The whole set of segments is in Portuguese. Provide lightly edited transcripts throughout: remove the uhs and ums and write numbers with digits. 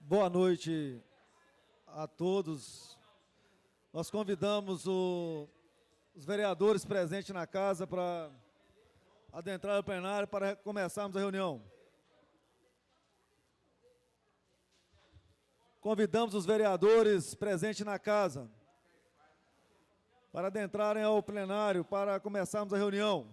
Boa noite a todos. Nós convidamos os vereadores presentes na casa para adentrar o plenário para começarmos a reunião. Convidamos os vereadores presentes na casa para adentrarem ao plenário para começarmos a reunião.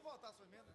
Votar a sua emenda.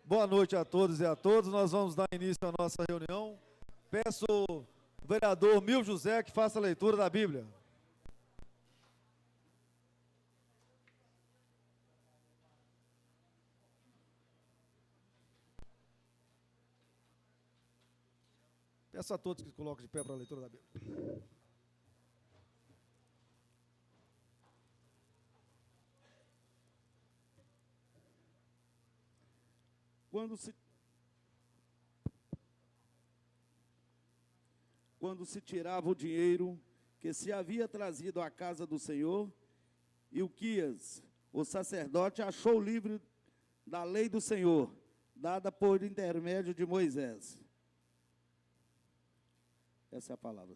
Boa noite a todos e a todas. Nós vamos dar início à nossa reunião. Peço ao vereador Mil José que faça a leitura da Bíblia. Peço a todos que se coloquem de pé para a leitura da Bíblia. Quando se tirava o dinheiro que se havia trazido à casa do Senhor, Ilquias, o sacerdote, achou o livro da lei do Senhor, dada por intermédio de Moisés. Essa é a palavra.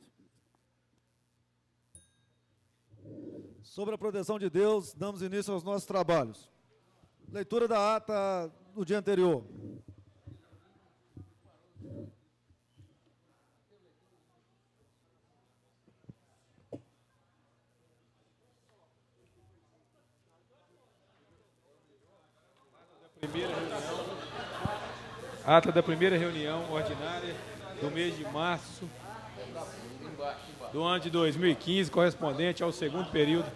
Sobre a proteção de Deus, damos início aos nossos trabalhos. Leitura da ata do dia anterior. Ata da primeira reunião ordinária do mês de março do ano de 2015, correspondente ao segundo período.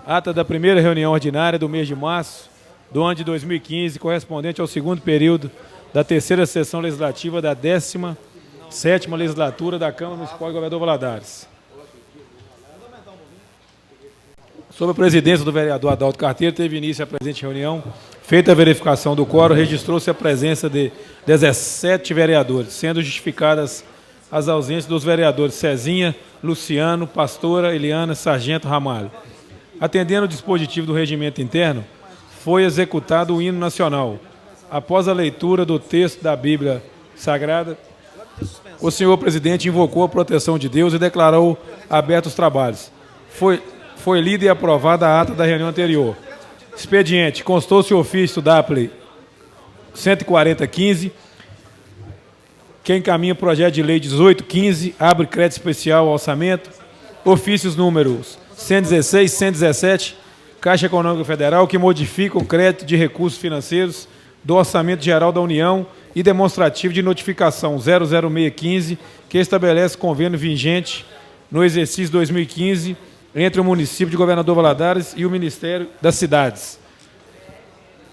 Ata da primeira reunião ordinária do mês de março do ano de 2015, correspondente ao segundo período da terceira sessão legislativa da 17ª legislatura da Câmara Municipal de Governador Valadares. Sob a presidência do vereador Adalto Carteiro, teve início a presente reunião. Feita a verificação do quórum, registrou-se a presença de 17 vereadores, sendo justificadas as ausências dos vereadores Cezinha, Luciano, Pastora, Eliana, Sargento, Ramalho. Atendendo o dispositivo do regimento interno, foi executado o hino nacional. Após a leitura do texto da Bíblia Sagrada, o senhor presidente invocou a proteção de Deus e declarou abertos os trabalhos. Foi lida e aprovada a ata da reunião anterior. Expediente: constou-se o ofício DAPLE 14015, que encaminha o projeto de lei 1815, abre crédito especial ao orçamento. Ofícios números 116 e 117, Caixa Econômica Federal, que modifica o crédito de recursos financeiros do Orçamento Geral da União e demonstrativo de notificação 00615, que estabelece convênio vigente no exercício 2015 entre o município de Governador Valadares e o Ministério das Cidades.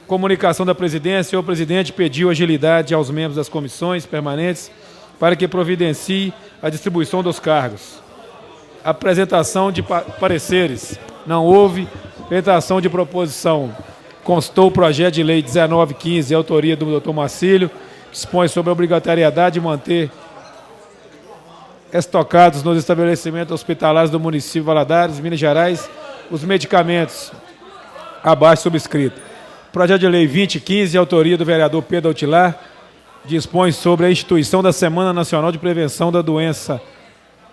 Comunicação da presidência: o presidente pediu agilidade aos membros das comissões permanentes para que providencie a distribuição dos cargos. Apresentação de pareceres: não houve. Apresentação de proposição: constou o projeto de lei 1915, autoria do Dr. Marcílio, que dispõe sobre a obrigatoriedade de manter estocados nos estabelecimentos hospitalares do município de Valadares, Minas Gerais, os medicamentos abaixo subscrito. Projeto de lei 2015, autoria do vereador Pedro Altilar, dispõe sobre a instituição da Semana Nacional de Prevenção da Doença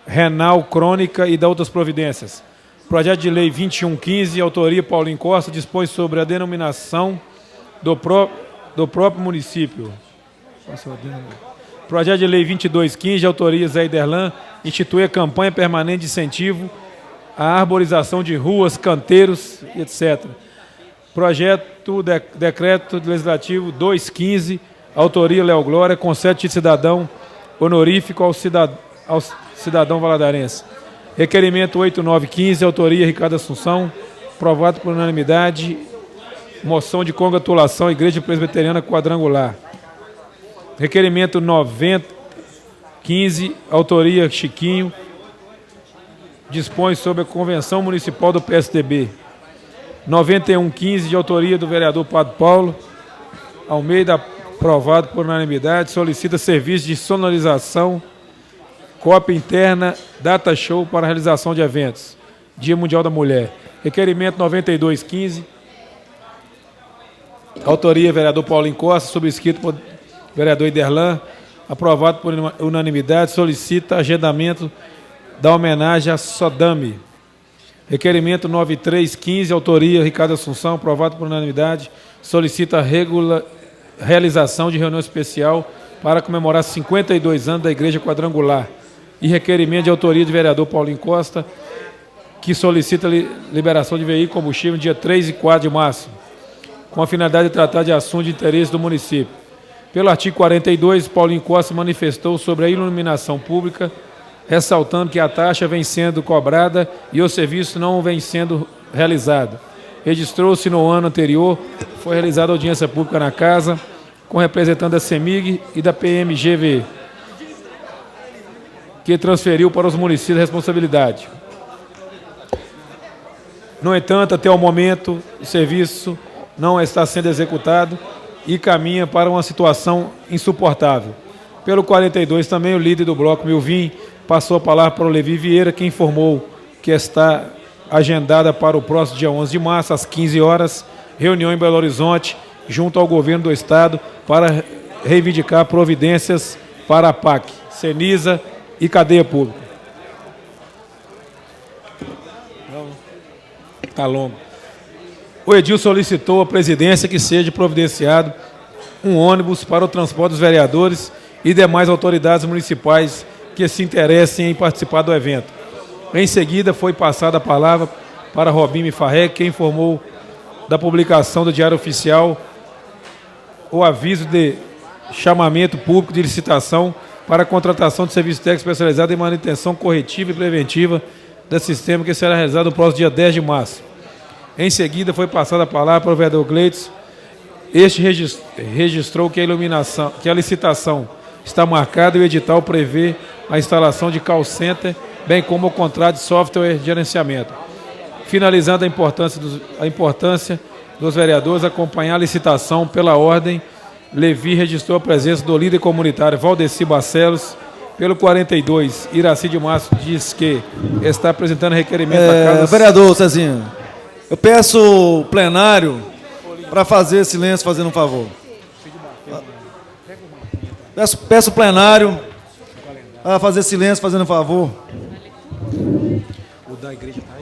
Renal Crônica e da outras providências. Projeto de lei 2115, autoria Paulinho Costa, dispõe sobre a denominação do próprio município. Projeto de lei 2215, autoria Zé Iderlan, institui a campanha permanente de incentivo à arborização de ruas, canteiros, etc. Decreto legislativo 215, autoria Léo Glória, concede título de cidadão honorífico ao cidadão valadarense. Requerimento 8915, autoria Ricardo Assunção, aprovado por unanimidade, moção de congratulação, Igreja Presbiteriana Quadrangular. Requerimento 9015, autoria Chiquinho, dispõe sobre a Convenção Municipal do PSDB. 9115, de autoria do vereador Padre Paulo Almeida, aprovado por unanimidade, solicita serviço de sonorização, cópia interna, data show para realização de eventos. Dia Mundial da Mulher. Requerimento 9215, autoria vereador Paulinho Costa, subscrito por vereador Iderlan, aprovado por unanimidade, solicita agendamento da homenagem a Sodame. Requerimento 9315, autoria Ricardo Assunção, aprovado por unanimidade, solicita a realização de reunião especial para comemorar 52 anos da Igreja Quadrangular. E requerimento de autoria do vereador Paulinho Costa, que solicita liberação de veículo e combustível no dia 3 e 4 de março, com a finalidade de tratar de assunto de interesse do município. Pelo artigo 42, Paulinho Costa manifestou sobre a iluminação pública, ressaltando que a taxa vem sendo cobrada e o serviço não vem sendo realizado. Registrou-se no ano anterior, foi realizada audiência pública na casa, com representante da CEMIG e da PMGV, que transferiu para os municípios a responsabilidade. No entanto, até o momento, o serviço não está sendo executado e caminha para uma situação insuportável. Pelo 42 também, o líder do bloco Milvim passou a palavra para o Levi Vieira, que informou que está agendada para o próximo dia 11 de março, às 15 horas, reunião em Belo Horizonte, junto ao governo do estado, para reivindicar providências para a PAC, Senisa e cadeia pública. Está longo. O Edil solicitou à presidência que seja providenciado um ônibus para o transporte dos vereadores e demais autoridades municipais que se interessem em participar do evento. Em seguida, foi passada a palavra para Robinho Farré, que informou da publicação do Diário Oficial o aviso de chamamento público de licitação para a contratação de serviço técnico especializado em manutenção corretiva e preventiva do sistema, que será realizado no próximo dia 10 de março. Em seguida, foi passada a palavra para o vereador Gleitson. Este registrou que a licitação está marcada e o edital prevê a instalação de call center, bem como o contrato de software de gerenciamento. finalizando a importância dos vereadores acompanhar a licitação pela ordem. Levi registrou a presença do líder comunitário Valdeci Barcelos. Pelo 42, Iraci de Márcio diz que está apresentando requerimento à casa... Vereador Cezinha, eu peço o plenário para fazer silêncio, fazendo um favor. Peço o plenário para fazer silêncio, fazendo um favor. O da igreja está aí.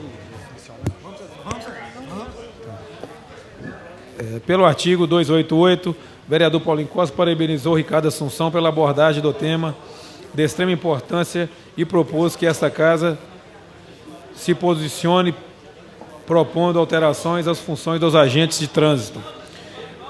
Pelo artigo 288, o vereador Paulinho Costa parabenizou Ricardo Assunção pela abordagem do tema de extrema importância e propôs que esta casa se posicione propondo alterações às funções dos agentes de trânsito.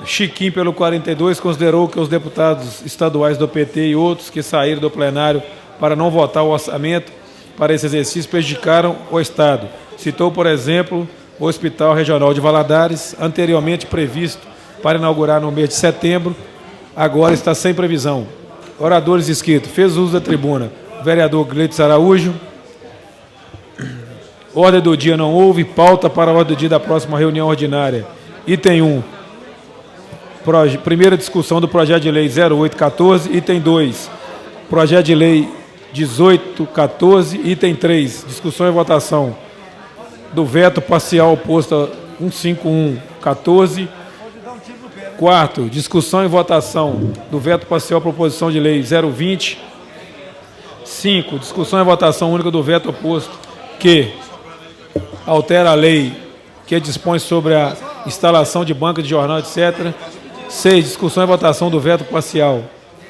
Chiquinho, pelo 42, considerou que os deputados estaduais do PT e outros que saíram do plenário para não votar o orçamento para esse exercício prejudicaram o Estado. Citou, por exemplo, o Hospital Regional de Valadares, anteriormente previsto para inaugurar no mês de setembro, agora está sem previsão. Oradores inscritos. Fez uso da tribuna. Vereador Gleitos Araújo. Ordem do dia não houve. Pauta para a ordem do dia da próxima reunião ordinária. Item 1. Primeira discussão do projeto de lei 0814. Item 2. Projeto de lei 1814. Item 3. Discussão e votação do veto parcial oposto a 15114. Quarto, discussão e votação do veto parcial à proposição de lei 020. 5. Discussão e votação única do veto oposto que altera a lei que dispõe sobre a instalação de banca de jornal, etc. 6. Discussão e votação do veto parcial.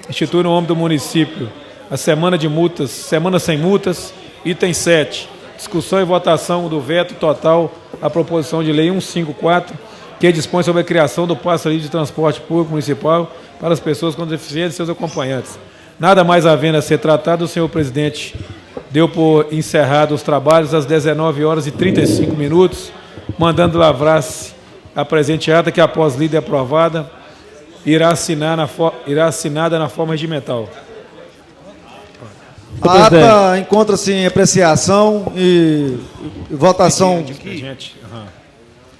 Institui no âmbito do município a semana de multas, semana sem multas. Item 7. Discussão e votação do veto total à proposição de lei 154, que dispõe sobre a criação do passe livre de transporte público municipal para as pessoas com deficiência e seus acompanhantes. Nada mais havendo a ser tratado, o senhor presidente deu por encerrado os trabalhos às 19h35, mandando lavrar-se a presente ata que, após lida e aprovada, irá assinada na forma regimental. A ata encontra-se em apreciação e votação.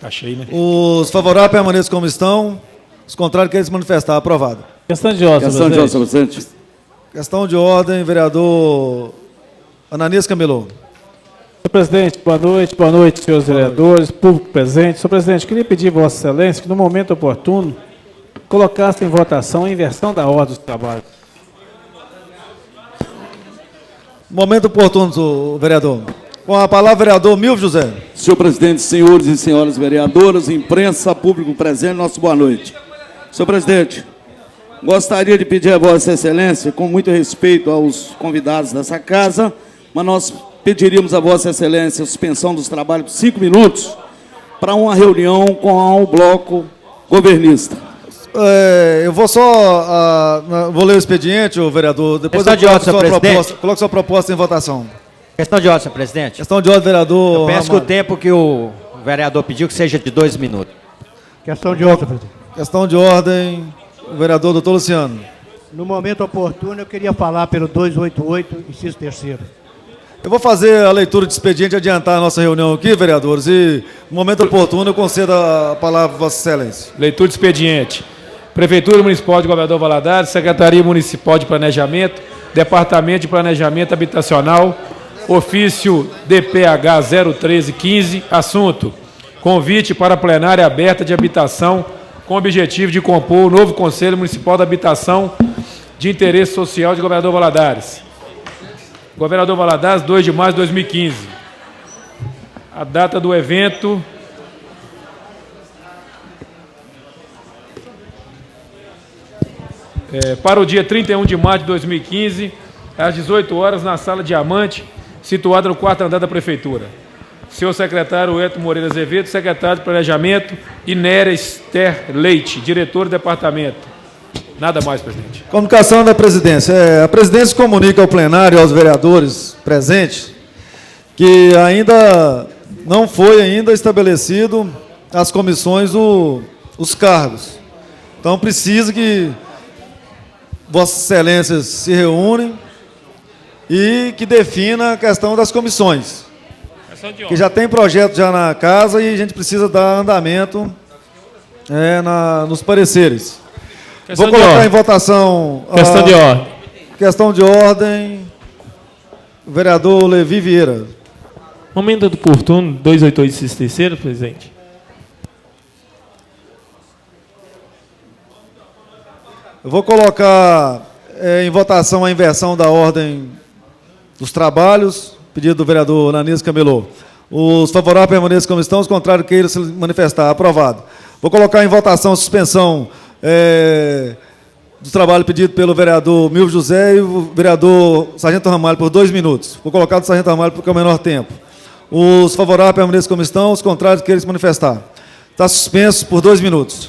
Achei, né? Os favoráveis permaneçam como estão. Os contrários querem se manifestar. Aprovado. Questão de ordem, presidente. Questão de ordem, vereador Ananias Camelô. Senhor presidente, boa noite, senhores vereadores, público presente. Senhor presidente, queria pedir a Vossa Excelência que, no momento oportuno, colocasse em votação a inversão da ordem dos trabalhos. Momento oportuno, vereador. Com a palavra, vereador Milvio José. Senhor presidente, senhores e senhoras vereadoras, imprensa, público presente, nossa boa noite. Senhor presidente, gostaria de pedir a Vossa Excelência, com muito respeito aos convidados dessa casa, mas nós pediríamos a Vossa Excelência a suspensão dos trabalhos por 5 minutos para uma reunião com o bloco governista. Eu vou só... vou ler o expediente, vereador. Depois eu coloco sua proposta em votação. Questão de ordem, senhor presidente. Questão de ordem, vereador. Eu peço que o tempo que o vereador pediu que seja de 2 minutos. Questão de ordem, presidente. Questão de ordem, o vereador doutor Luciano. No momento oportuno, eu queria falar pelo 288, inciso 3º. Eu vou fazer a leitura de expediente e adiantar a nossa reunião aqui, vereadores, e no momento oportuno eu concedo a palavra a Vossa Excelência. Leitura de expediente. Prefeitura Municipal de Governador Valadares, Secretaria Municipal de Planejamento, Departamento de Planejamento Habitacional, ofício DPH 01315, assunto: convite para a plenária aberta de habitação com o objetivo de compor o novo Conselho Municipal da Habitação de Interesse Social de Governador Valadares. Governador Valadares, 2 de março de 2015. A data do evento... para o dia 31 de março de 2015, às 18 horas, na Sala Diamante, situada no 4º andar da Prefeitura. Senhor secretário Eto Moreira Azevedo, secretário de Planejamento, e Néria Esther Leite, diretor do departamento. Nada mais, presidente. Comunicação da presidência. A presidência comunica ao plenário e aos vereadores presentes que ainda não foi estabelecido as comissões os cargos. Então precisa que Vossas Excelências se reúnem e que defina a questão das comissões. que já tem projeto já na casa e a gente precisa dar andamento nos pareceres. Questão Vou colocar de em ordem. votação Questão de ordem. questão de ordem. O vereador Levi Vieira. Momento oportuno, 288, inciso terceiro, presidente. Eu vou colocar em votação a inversão da ordem dos trabalhos, pedido do vereador Ananísio Camelô. Os favoráveis permaneçam como estão, os contrários queiram se manifestar. Aprovado. Vou colocar em votação a suspensão do trabalho pedido pelo vereador Milvio José e o vereador Sargento Ramalho por 2 minutos. Vou colocar do Sargento Ramalho porque é o menor tempo. Os favoráveis permaneçam como estão, os contrários queiram se manifestar. Está suspenso por 2 minutos.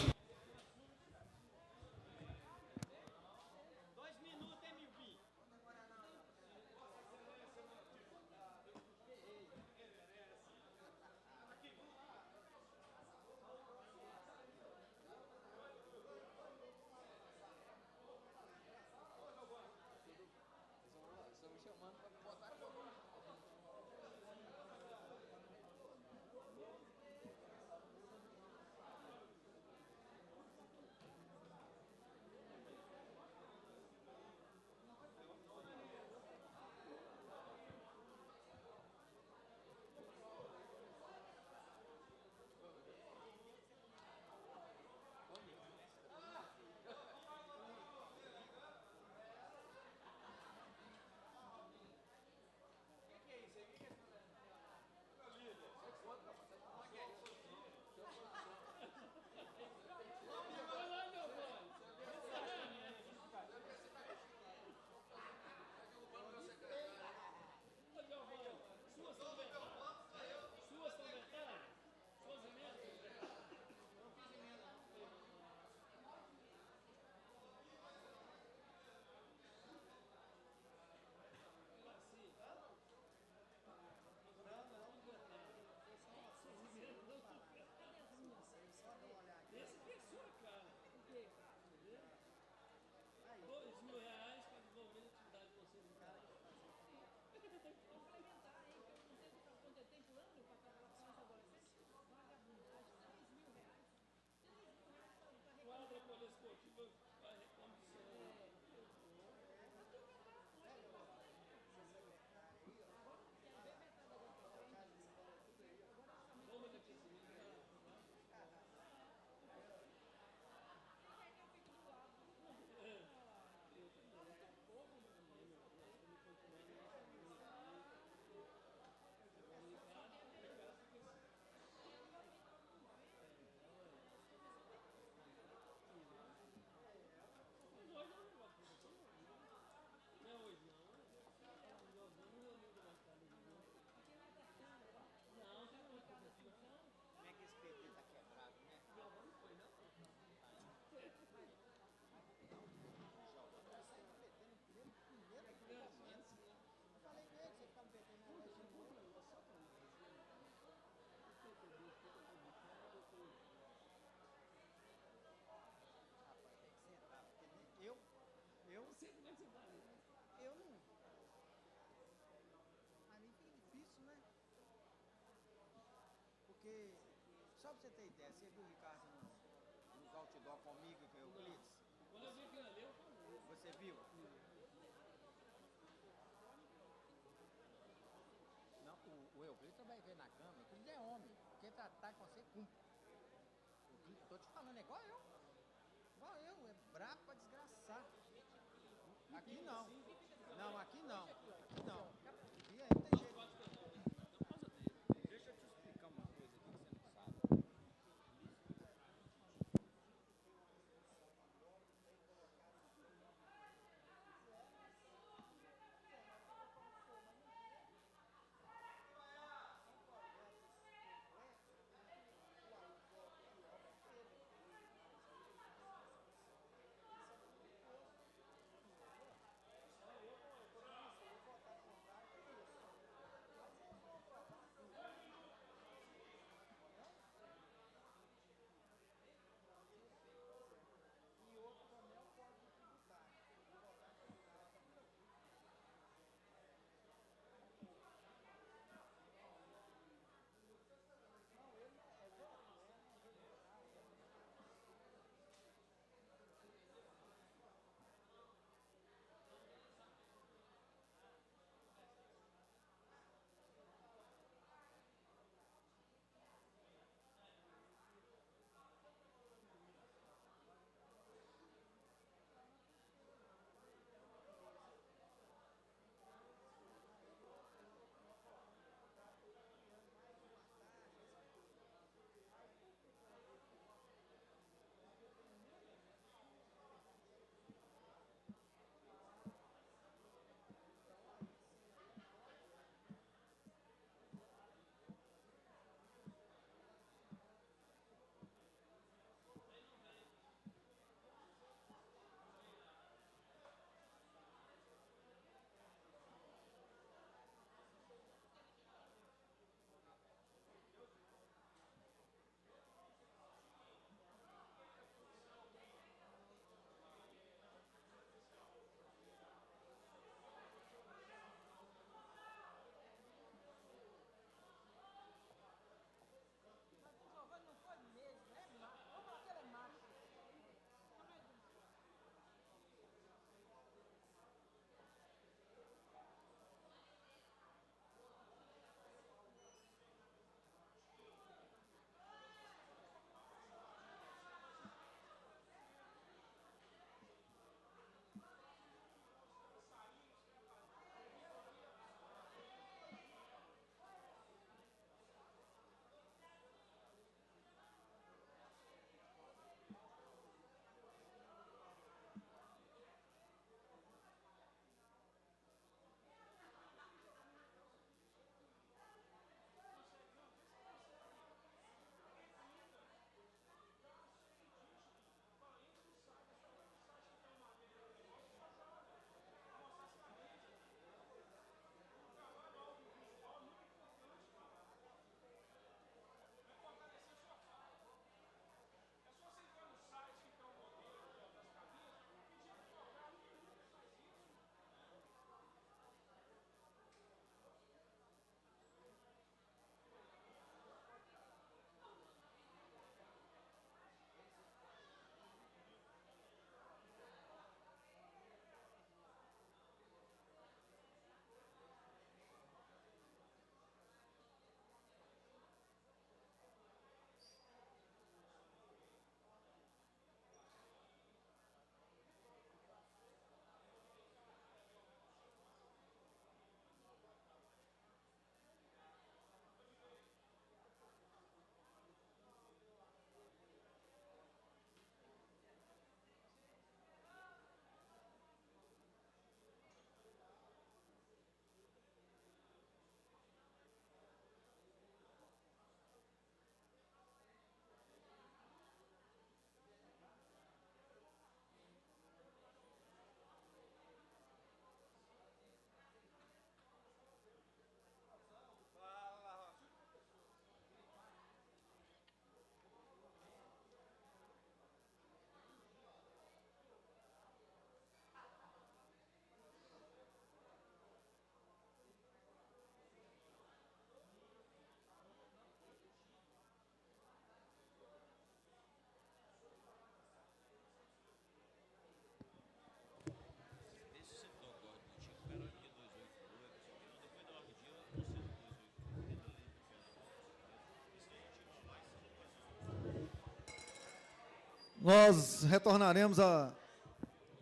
nós retornaremos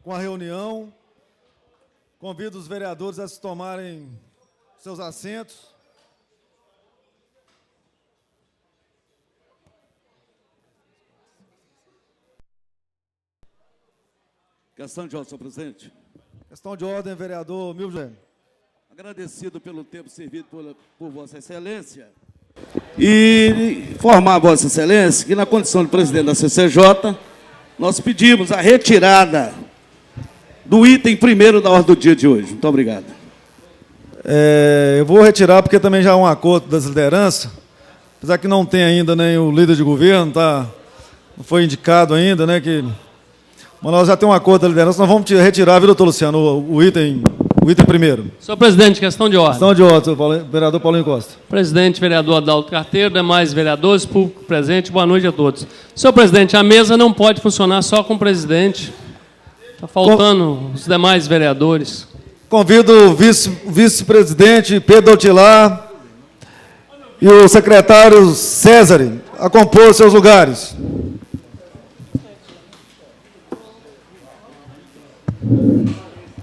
com a reunião. Convido os vereadores a se tomarem seus assentos. Questão de ordem, senhor presidente. Questão de ordem, vereador Milton José. Agradecido pelo tempo servido por Vossa Excelência e informar a Vossa Excelência que, na condição de presidente da CCJ, nós pedimos a retirada do item primeiro da ordem do dia de hoje. Muito obrigado. Eu vou retirar porque também já há um acordo das lideranças, apesar que não tem ainda nem o líder de governo, não foi indicado ainda, né, mas nós já temos um acordo da liderança, nós vamos retirar, viu, doutor Luciano, o item primeiro. Senhor presidente, questão de ordem. Questão de ordem, vereador Paulinho Costa. Presidente, vereador Adalto Carteiro, demais vereadores, público presente, boa noite a todos. Senhor presidente, a mesa não pode funcionar só com o presidente. Está faltando os demais vereadores. Convido o vice-presidente Pedro Altilar e o secretário César a compor seus lugares.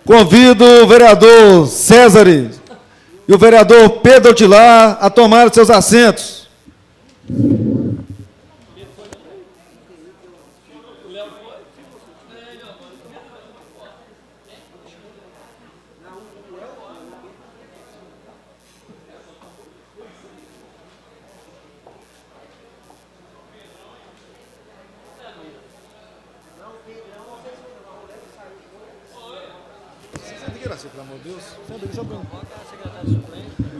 Convido o vereador César e o vereador Pedro Altilar a tomar seus assentos.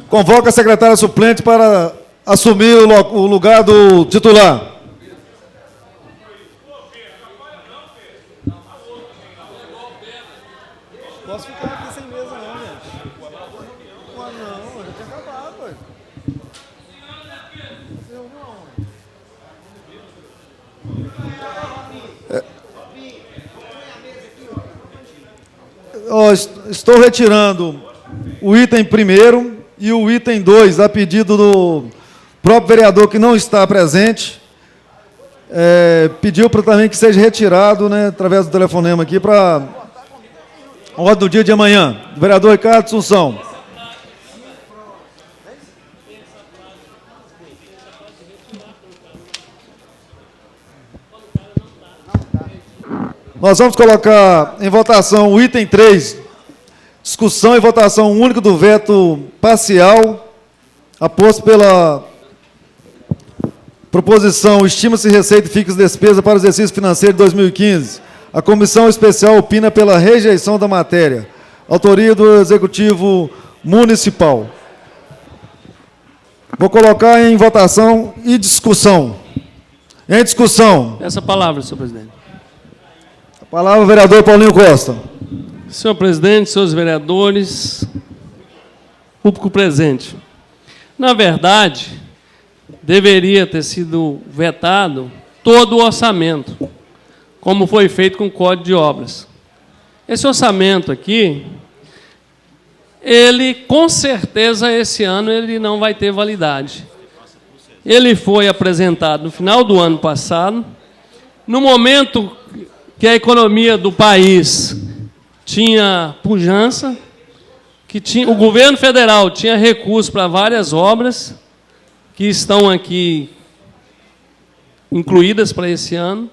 Convoca a secretária suplente para assumir o lugar do titular. Posso ficar aqui sem mesa não, gente. Não, já tinha acabado, velho. Estou retirando o item primeiro e o item 2, a pedido do próprio vereador que não está presente, pediu também que seja retirado, né, através do telefonema aqui, para a ordem do dia de amanhã. Vereador Ricardo Assunção. Nós vamos colocar em votação o item 3, discussão e votação única do veto parcial, aposto pela proposição estima-se receita e fixa despesa para o exercício financeiro de 2015. A comissão especial opina pela rejeição da matéria. Autoria do Executivo Municipal. Vou colocar em votação e discussão. Em discussão. Essa palavra, senhor presidente. A palavra ao vereador Paulinho Costa. Senhor presidente, senhores vereadores, público presente. Na verdade, deveria ter sido vetado todo o orçamento, como foi feito com o Código de Obras. Esse orçamento aqui, ele, com certeza, esse ano, ele não vai ter validade. Ele foi apresentado no final do ano passado, no momento que a economia do país tinha pujança, o governo federal tinha recursos para várias obras que estão aqui incluídas para esse ano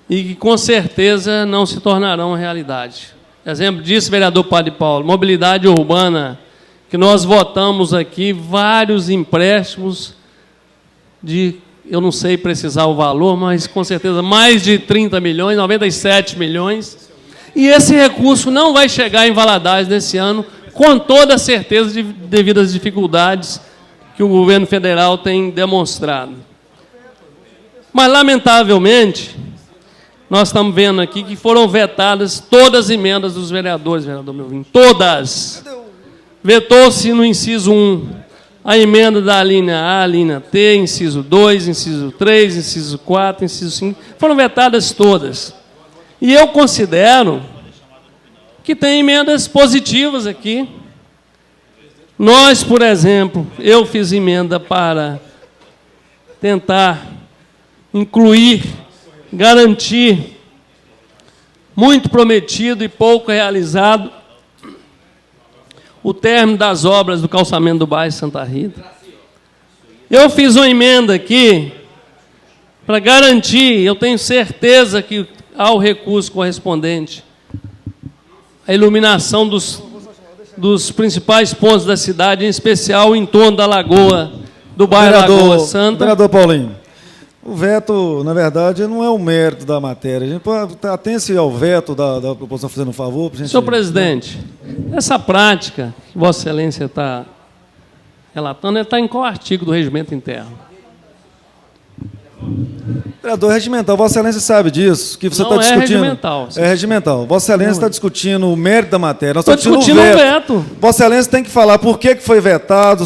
e que, com certeza, não se tornarão realidade. Exemplo disso, vereador Padre Paulo, mobilidade urbana, que nós votamos aqui vários empréstimos de, eu não sei precisar o valor, mas com certeza mais de 30 milhões, 97 milhões. E esse recurso não vai chegar em Valadares nesse ano, com toda a certeza, devido às dificuldades que o governo federal tem demonstrado. Mas, lamentavelmente, nós estamos vendo aqui que foram vetadas todas as emendas dos vereadores, vereador Melvin, todas. Vetou-se no inciso 1 a emenda da linha A, linha T, inciso 2, inciso 3, inciso 4, inciso 5, foram vetadas todas. E eu considero que tem emendas positivas aqui. Nós, por exemplo, eu fiz emenda para tentar incluir garantir muito prometido e pouco realizado o término das obras do calçamento do bairro Santa Rita. Eu fiz uma emenda aqui para garantir, eu tenho certeza que há o recurso correspondente, a iluminação dos principais pontos da cidade, em especial em torno da lagoa, do bairro Lagoa Santa. Vereador Paulinho, o veto, na verdade, não é o mérito da matéria. A gente atente ao veto da proposição, fazendo um favor. Senhor presidente, essa prática que Vossa Excelência está relatando, está em qual artigo do regimento interno? Vereador, regimental, Vossa Excelência sabe disso, que você está Não é discutindo. regimental. É regimental. Vossa Excelência está discutindo o mérito da matéria. Nós Estou estamos discutindo o veto. veto. Vossa Excelência tem que falar por que foi vetado,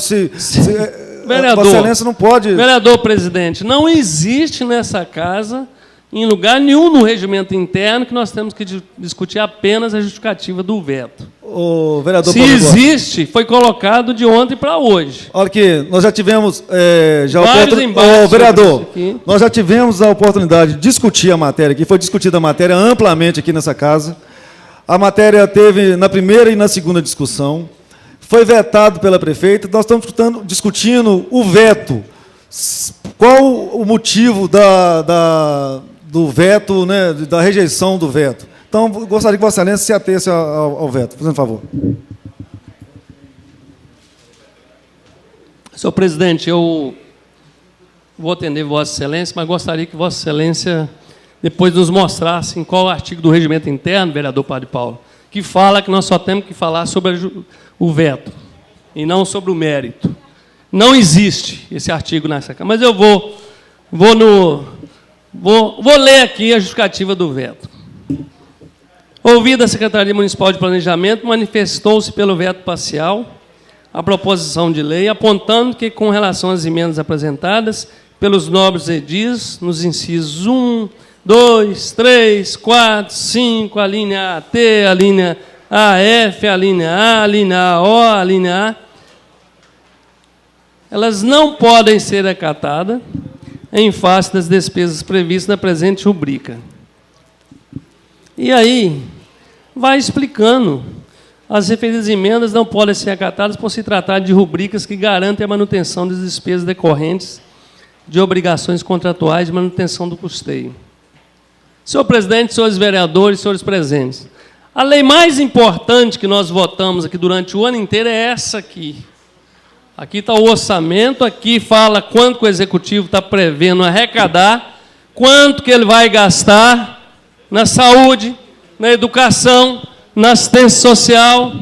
Vereador, Vossa Excelência não pode... Vereador presidente, não existe nessa casa, em lugar nenhum no regimento interno, que nós temos que discutir apenas a justificativa do veto. O vereador Se Paulo existe, foi colocado de ontem para hoje. Olha aqui, nós já tivemos Vários embates vereador, sobre isso aqui. nós já tivemos a oportunidade de discutir a matéria aqui, foi discutida a matéria amplamente aqui nessa casa. A matéria teve na primeira e na segunda discussão, foi vetado pela prefeita, nós estamos discutindo o veto. Qual o motivo do veto, né, da rejeição do veto? Então, gostaria que Vossa Excelência se atesse ao veto, fazendo favor. Senhor presidente, eu vou atender Vossa Excelência, mas gostaria que Vossa Excelência depois nos mostrasse em qual artigo do regimento interno, vereador Padre Paulo, que fala que nós só temos que falar sobre o veto e não sobre o mérito. Não existe esse artigo nessa Câmara, mas eu vou ler aqui a justificativa do veto. Ouvida a Secretaria Municipal de Planejamento, manifestou-se pelo veto parcial a proposição de lei, apontando que, com relação às emendas apresentadas pelos nobres edis, nos incisos 1, 2, 3, 4, 5, a linha AT, a linha AF, a linha A, a linha AO, a linha A, elas não podem ser acatadas em face das despesas previstas na presente rubrica. E aí, vai explicando. As referidas emendas não podem ser acatadas por se tratar de rubricas que garantem a manutenção das despesas decorrentes de obrigações contratuais de manutenção do custeio. Senhor presidente, senhores vereadores, senhores presentes, a lei mais importante que nós votamos aqui durante o ano inteiro é essa aqui. Aqui está o orçamento, aqui fala quanto que o Executivo está prevendo arrecadar, quanto que ele vai gastar na saúde, na educação, na assistência social,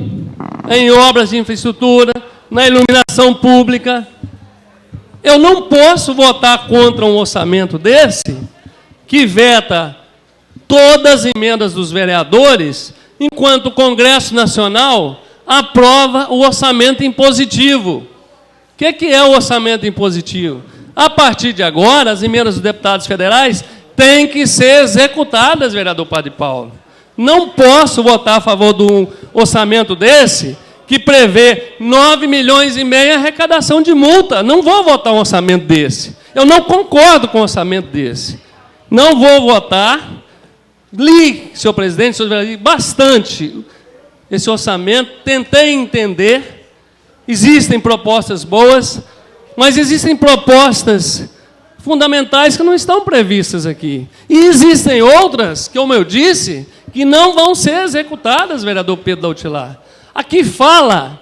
em obras de infraestrutura, na iluminação pública. Eu não posso votar contra um orçamento desse, que veta todas as emendas dos vereadores, enquanto o Congresso Nacional aprova o orçamento impositivo. O que é o orçamento impositivo? A partir de agora, as emendas dos deputados federais têm que ser executadas, vereador Padre Paulo. Não posso votar a favor de um orçamento desse, que prevê 9,5 milhões em arrecadação de multa. Não vou votar um orçamento desse. Eu não concordo com um orçamento desse. Não vou votar. Li, senhor presidente, senhor vereador, bastante esse orçamento, tentei entender. Existem propostas boas, mas existem propostas fundamentais que não estão previstas aqui. E existem outras, que, como eu disse, que não vão ser executadas, vereador Pedro Dautilar. Aqui fala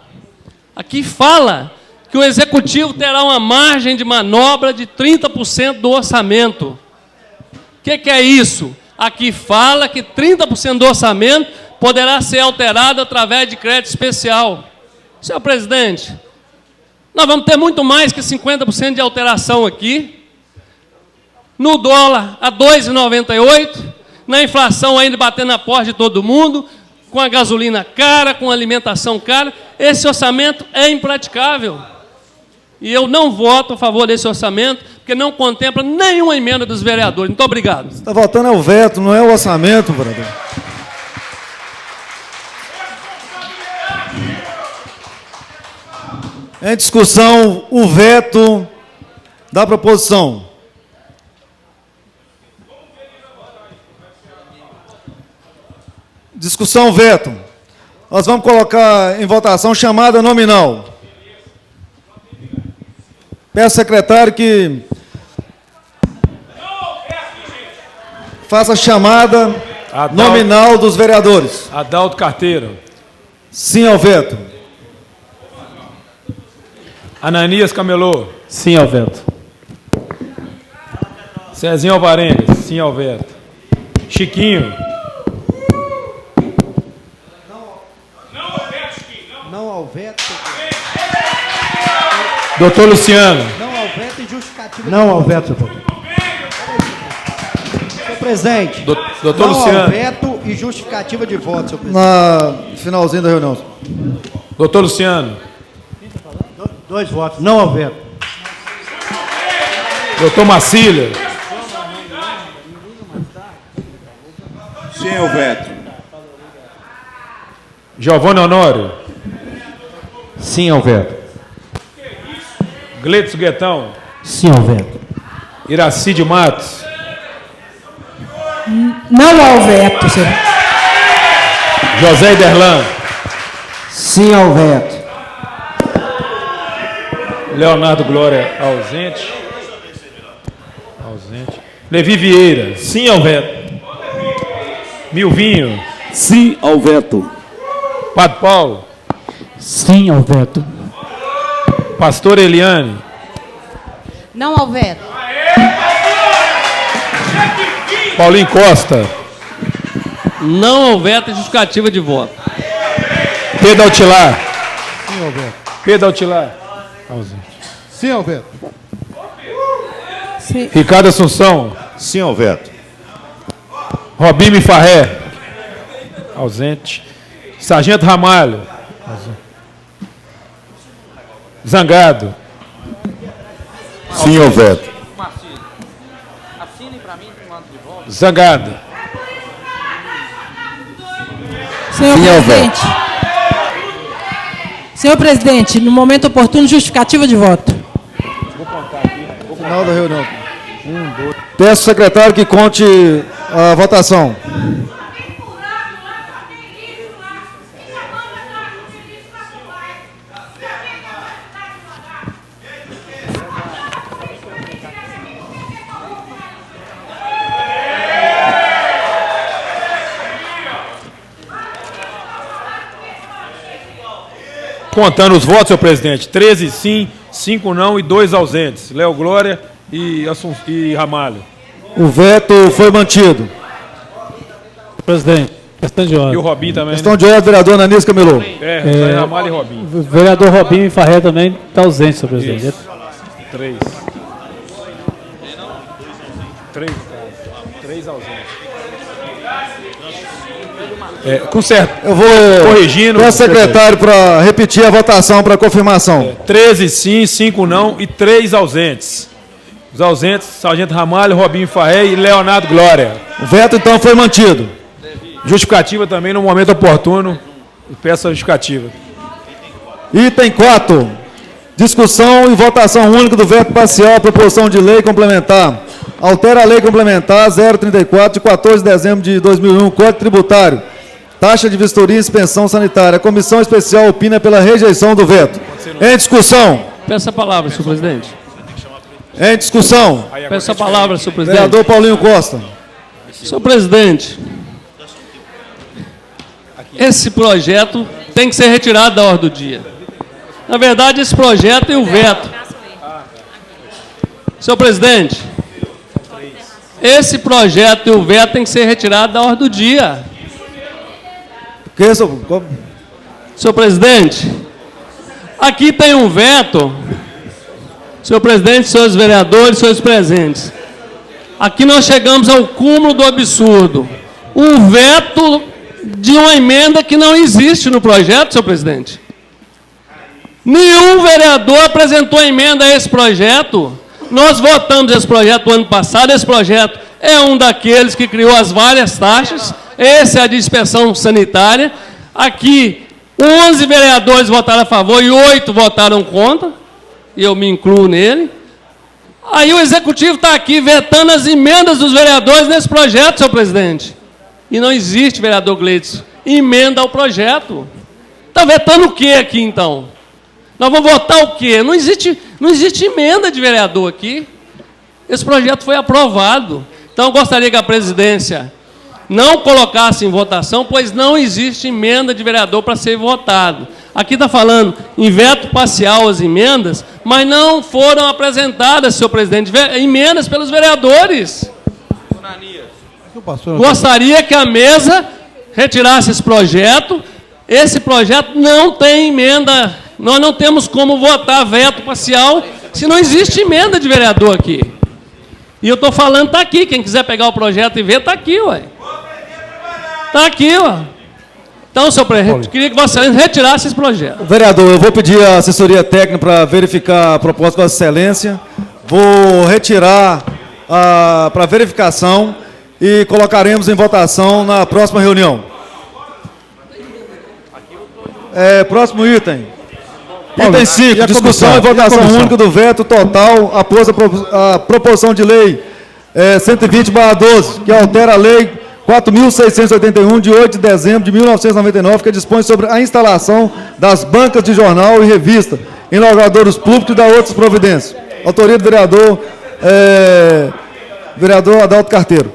que o Executivo terá uma margem de manobra de 30% do orçamento. O que é isso? Aqui fala que 30% do orçamento poderá ser alterado através de crédito especial. Senhor presidente, nós vamos ter muito mais que 50% de alteração aqui. No dólar a 2,98, na inflação ainda batendo na porta de todo mundo, com a gasolina cara, com a alimentação cara. Esse orçamento é impraticável. E eu não voto a favor desse orçamento, porque não contempla nenhuma emenda dos vereadores. Muito obrigado. Você está votando é o veto, não é o orçamento, vereador. Em discussão, o veto da proposição. Discussão, veto. Nós vamos colocar em votação chamada nominal. Peço ao secretário que faça a chamada nominal dos vereadores. Adalto Carteiro. Sim ao veto. Ananias Camelô. Sim ao veto. Cezinho Alvarenga. Sim ao veto. Chiquinho. Não ao veto. Doutor Luciano. Não ao veto e justificativa. Não ao veto, senhor presidente. Doutor não Luciano. ao veto e justificativa de voto, senhor presidente. Na finalzinho da reunião. Doutor Luciano. 2 votos. Não ao veto. Doutor Marcília. Sim ao veto. Giovanni Honório. Sim ao veto. Gleitson Guetão. Sim ao veto. Iracide Matos. Não ao veto, senhor. José Iderlan. Sim ao veto. Leonardo Glória, ausente. Levi Vieira. Sim ao veto. Milvinho. Sim ao veto. Padre Paulo. Sim ao veto. Pastor Eliane. Não ao veto. Paulinho Costa. Não ao veto e justificativa de voto. Pedro Altilar. Sim ao veto. Pedro Altilar. Ausente. Sim ao veto. Sim. Ricardo Assunção. Sim ao veto. Robinho Mifarré. Ausente. Sargento Ramalho. Ausente. Zangado. Sim ao veto. Zangado. Senhor presidente. Senhor presidente, no momento oportuno, justificativa de voto. Final da reunião. Peço ao secretário que conte a votação. Contando os votos, senhor presidente. 13 sim, 5 não e 2 ausentes. Léo Glória e Ramalho. O veto foi mantido. Presidente, questão de E ordem. o Robinho também. Questão de ordem, vereador Ananias Camelô. Ramalho e Robinho. O vereador Robinho Farré também está ausente, senhor presidente. Isso. 3. 3 ausentes. Com certo. Eu vou Corrigindo. peço ao secretário para repetir a votação para confirmação. 13 sim, 5 não e 3 ausentes. Os ausentes, Sargento Ramalho, Robinho Farré e Leonardo Glória. O veto, então, foi mantido. Justificativa também no momento oportuno. Peço a justificativa. Item 4. Discussão e votação única do veto parcial à proposição de lei complementar. Altera a lei complementar 034 de 14 de dezembro de 2001, Código Tributário. Taxa de vistoria e inspeção sanitária. A comissão especial opina pela rejeição do veto. Em discussão. Peço a palavra, senhor presidente. Em discussão. Peço a palavra, senhor presidente. Vereador Paulinho Costa. Senhor presidente, esse projeto tem que ser retirado da ordem do dia. Na verdade, esse projeto e o veto. Senhor presidente, esse projeto e o veto tem que ser retirado da ordem do dia. Senhor presidente, aqui tem um veto. Senhor presidente, senhores vereadores, senhores presentes. Aqui nós chegamos ao cúmulo do absurdo. Um veto de uma emenda que não existe no projeto, senhor presidente. Nenhum vereador apresentou emenda a esse projeto. Nós votamos esse projeto no ano passado. Esse projeto é um daqueles que criou as várias taxas. Essa é a de inspeção sanitária. Aqui, 11 vereadores votaram a favor e 8 votaram contra. E eu me incluo nele. Aí o Executivo está aqui vetando as emendas dos vereadores nesse projeto, senhor presidente. E não existe, vereador Gleidson, emenda ao projeto. Está vetando o quê aqui, então? Nós vamos votar o quê? Não existe emenda de vereador aqui. Esse projeto foi aprovado. Então, eu gostaria que a presidência não colocasse em votação, pois não existe emenda de vereador para ser votado. Aqui está falando em veto parcial às emendas, mas não foram apresentadas, senhor presidente, emendas pelos vereadores. Gostaria que a mesa retirasse esse projeto. Esse projeto não tem emenda. Nós não temos como votar veto parcial se não existe emenda de vereador aqui. E eu estou falando, está aqui. Quem quiser pegar o projeto e ver, está aqui, ué. Está aqui, ó. Então, senhor presidente, queria que Vossa Excelência retirasse esse projeto. Vereador, eu vou pedir a assessoria técnica para verificar a proposta de Vossa Excelência. Vou retirar para verificação e colocaremos em votação na próxima reunião. Próximo item. Item 5, discussão e votação única do veto total após a proposição de lei 120/12, que altera a lei 4.681, de 8 de dezembro de 1999, que dispõe sobre a instalação das bancas de jornal e revista em logradouros públicos e da outras providências. Autoria do vereador Adalto Carteiro.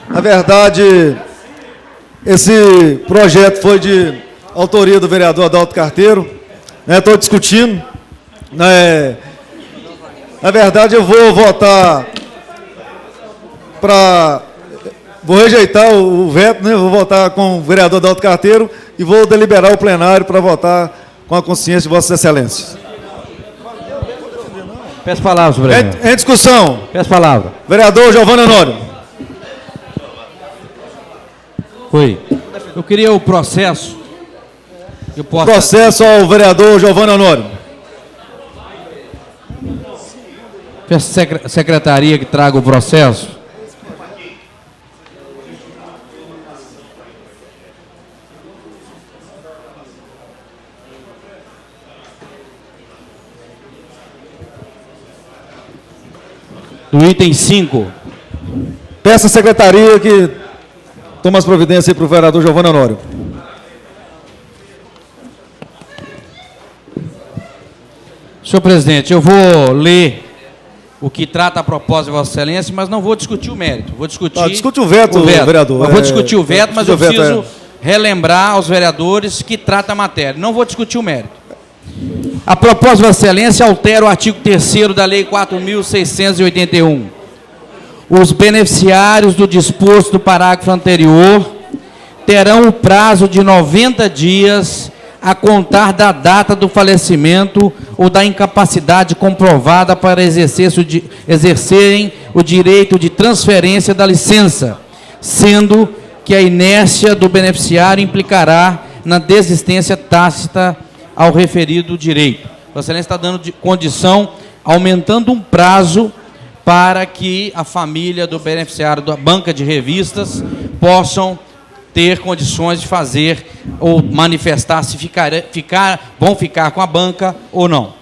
Na verdade, esse projeto foi de autoria do vereador Adalto Carteiro. Estou discutindo. Na verdade, eu vou votar vou rejeitar o veto, vou votar com o vereador Adalto Carteiro e vou deliberar o plenário para votar com a consciência de Vossas Excelências. Peço palavra, senhor presidente. Em discussão. Peço palavra. Vereador Giovanni Honório. Oi. Eu queria o processo. Processo ao vereador Giovanni Honório. Peço à secretaria que traga o processo. Do item 5. Peço à secretaria que tome as providências aí para o vereador Giovanni Honório. Senhor presidente, eu vou ler o que trata a proposta de Vossa Excelência, mas não vou discutir o mérito. Vou discutir discute o veto, vereador. Eu vou discutir o veto, mas eu preciso relembrar aos vereadores que trata a matéria. Não vou discutir o mérito. A proposta de Vossa Excelência altera o artigo 3º da Lei 4.681. Os beneficiários do disposto do parágrafo anterior terão o prazo de 90 dias a contar da data do falecimento ou da incapacidade comprovada para exercerem o direito de transferência da licença, sendo que a inércia do beneficiário implicará na desistência tácita ao referido direito. Vossa Excelência está dando condição, aumentando um prazo para que a família do beneficiário da banca de revistas possam ter condições de fazer ou manifestar se vão ficar com a banca ou não.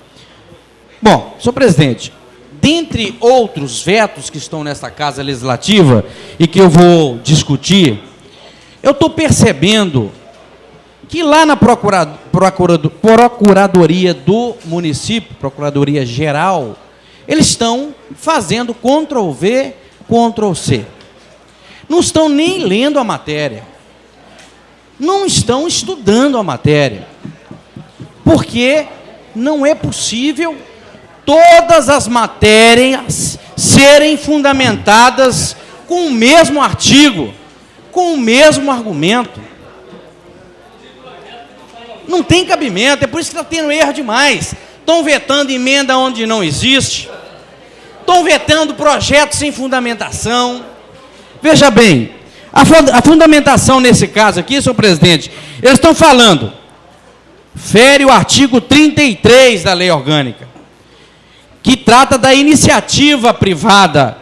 Bom, senhor presidente, dentre outros vetos que estão nesta Casa Legislativa e que eu vou discutir, eu estou percebendo que lá na Procuradoria do município, Procuradoria Geral, eles estão fazendo Ctrl+V, Ctrl+C. Não estão nem lendo a matéria. Não estão estudando a matéria. Porque não é possível todas as matérias serem fundamentadas com o mesmo artigo, com o mesmo argumento. Não tem cabimento, é por isso que está tendo erro demais. Estão vetando emenda onde não existe. Estão vetando projetos sem fundamentação. Veja bem, a fundamentação nesse caso aqui, senhor presidente, eles estão falando, fere o artigo 33 da Lei Orgânica, que trata da iniciativa privada,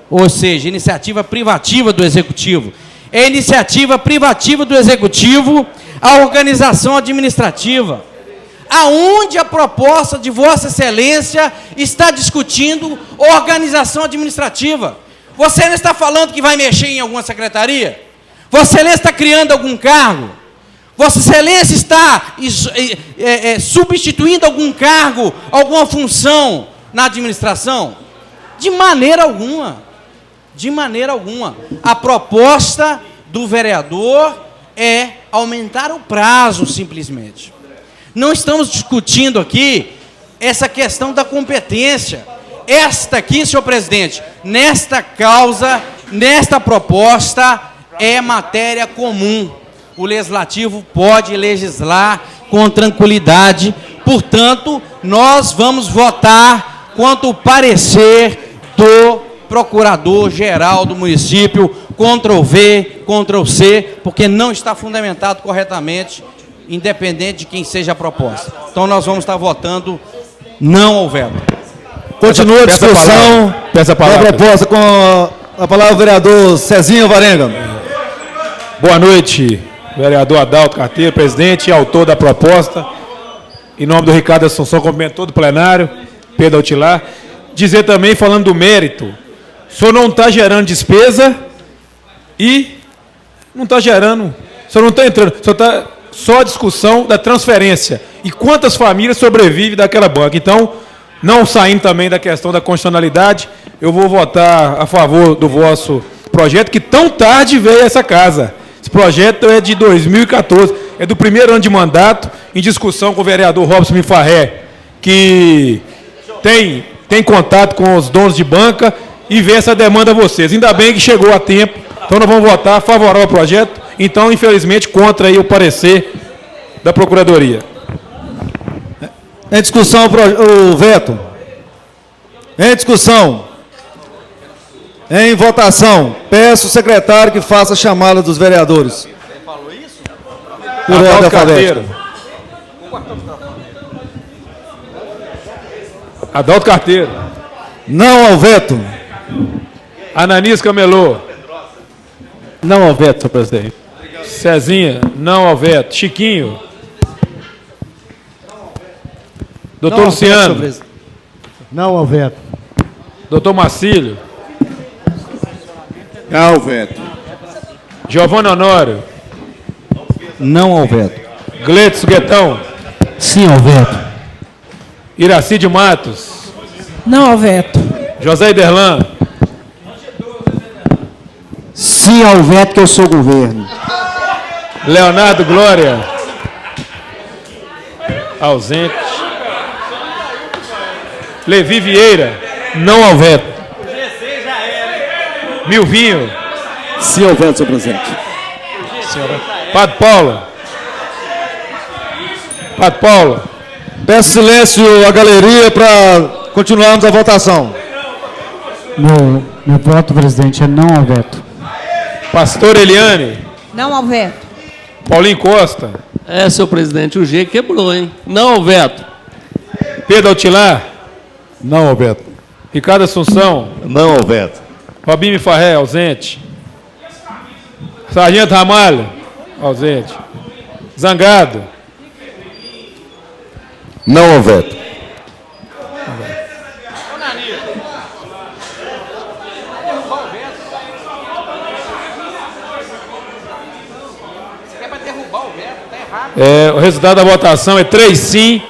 ou seja, iniciativa privativa do Executivo. É iniciativa privativa do Executivo a organização administrativa. Aonde a proposta de Vossa Excelência está discutindo organização administrativa? Vossa Excelência está falando que vai mexer em alguma secretaria? Vossa Excelência está criando algum cargo? Vossa Excelência está substituindo algum cargo, alguma função na administração? De maneira alguma. De maneira alguma. A proposta do vereador é aumentar o prazo, simplesmente. Não estamos discutindo aqui essa questão da competência. Esta aqui, senhor presidente, nesta causa, nesta proposta, é matéria comum. O Legislativo pode legislar com tranquilidade. Portanto, nós vamos votar quanto o parecer do Procurador-Geral do município, Ctrl+V, Ctrl+C, porque não está fundamentado corretamente, independente de quem seja a proposta. Então, nós vamos estar votando não ao veto. Continua a discussão da proposta com a palavra o vereador Cezinha Varenga. Boa noite, vereador Adalto Carteiro, presidente e autor da proposta. Em nome do Ricardo Assunção, cumprimento todo o plenário, Pedro Altilar. Dizer também, falando do mérito, o senhor não está gerando despesa e não está gerando, o senhor não está entrando, o senhor está só a discussão da transferência. E quantas famílias sobrevivem daquela banca? Então, não saindo também da questão da constitucionalidade, eu vou votar a favor do vosso projeto, que tão tarde veio a essa casa. Esse projeto é de 2014, é do primeiro ano de mandato, em discussão com o vereador Robson Mifarré, que tem contato com os donos de banca e vê essa demanda a vocês. Ainda bem que chegou a tempo, então nós vamos votar favorável ao projeto, então, infelizmente, contra aí o parecer da Procuradoria. Em discussão o veto. Em discussão. Em votação. Peço ao secretário que faça a chamada dos vereadores. Você falou isso? Por ordem alfabética. Adalto Carteiro. Não ao veto. Ananias Camelô. Não ao veto, senhor presidente. Cezinha, não ao veto. Chiquinho. Doutor Luciano. Não ao veto. Doutor Marcílio. Não ao veto. Giovanni Honório. Não ao veto. Gleitson Guetão. Sim ao veto. Iracide Matos. Não ao veto. José Iderlan. Sim ao veto, que eu sou governo. Leonardo Glória. Ausente. Levi Vieira. Não ao veto. Milvinho. Sim ao veto, senhor presidente. Padre Paula. Padre Paula. Peço silêncio à galeria para continuarmos a votação. Meu voto, presidente, é não ao veto. Pastor Eliane. Não ao veto. Paulinho Costa. Senhor presidente, o G quebrou, hein? Não ao veto. Pedro Altilar. Não ao veto. Ricardo Assunção. Não ao veto. Robinho Mifarré, ausente. Sargento Ramalho, ausente. Zangado. Não ao veto. O resultado da votação é 3 sim,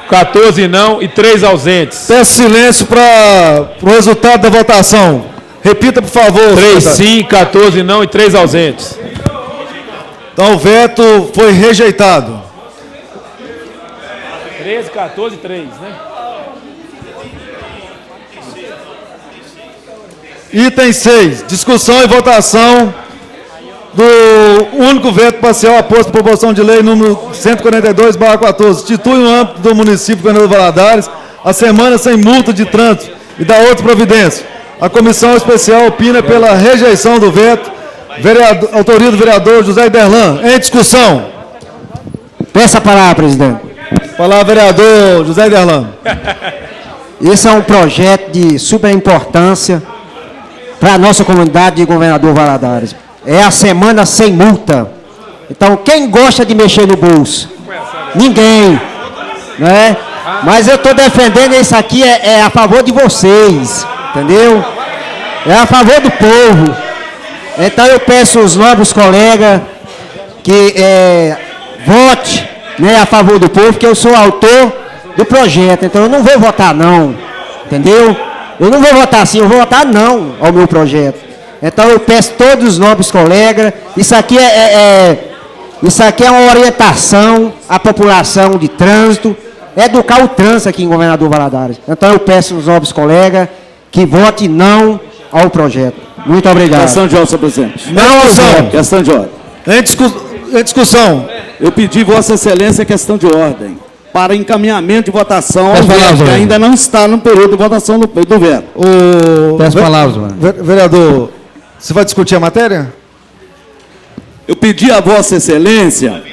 14 não e 3 ausentes. Peço silêncio para o resultado da votação. Repita, por favor. 3 sim, 14 não e 3 ausentes. Então o veto foi rejeitado. 13, 14 e 3, né? Item 6. Discussão e votação do único veto parcial aposto por proposição de lei número 142/14. Institui no âmbito do município de Governador Valadares a semana sem multa de trânsito e da outra providência. A comissão especial opina pela rejeição do veto. Autoria do vereador José Iderlan. Em discussão. Peça a palavra, presidente. Palavra, vereador José Iderlan. Esse é um projeto de super importância para a nossa comunidade de Governador Valadares. É a semana sem multa. Então, quem gosta de mexer no bolso? Ninguém. Né? Mas eu estou defendendo isso aqui, é a favor de vocês. Entendeu? É a favor do povo. Então eu peço aos nobres colegas que vote, né, a favor do povo, porque eu sou autor do projeto. Então eu não vou votar não, entendeu? Eu não vou votar sim, eu vou votar não ao meu projeto. Então eu peço a todos os nobres colegas, isso aqui é uma orientação à população de trânsito, educar o trânsito aqui em Governador Valadares. Então eu peço aos nobres colegas que votem não ao projeto. Muito obrigado. Questão de ordem, senhor presidente. Não, questão de ordem. Em discussão. Eu pedi Vossa Excelência questão de ordem para encaminhamento de votação ao Peço veto, palavras, que mano. ainda não está no período de votação do veto. Peço palavras, mano. Vereador, você vai discutir a matéria? Eu pedi a Vossa Excelência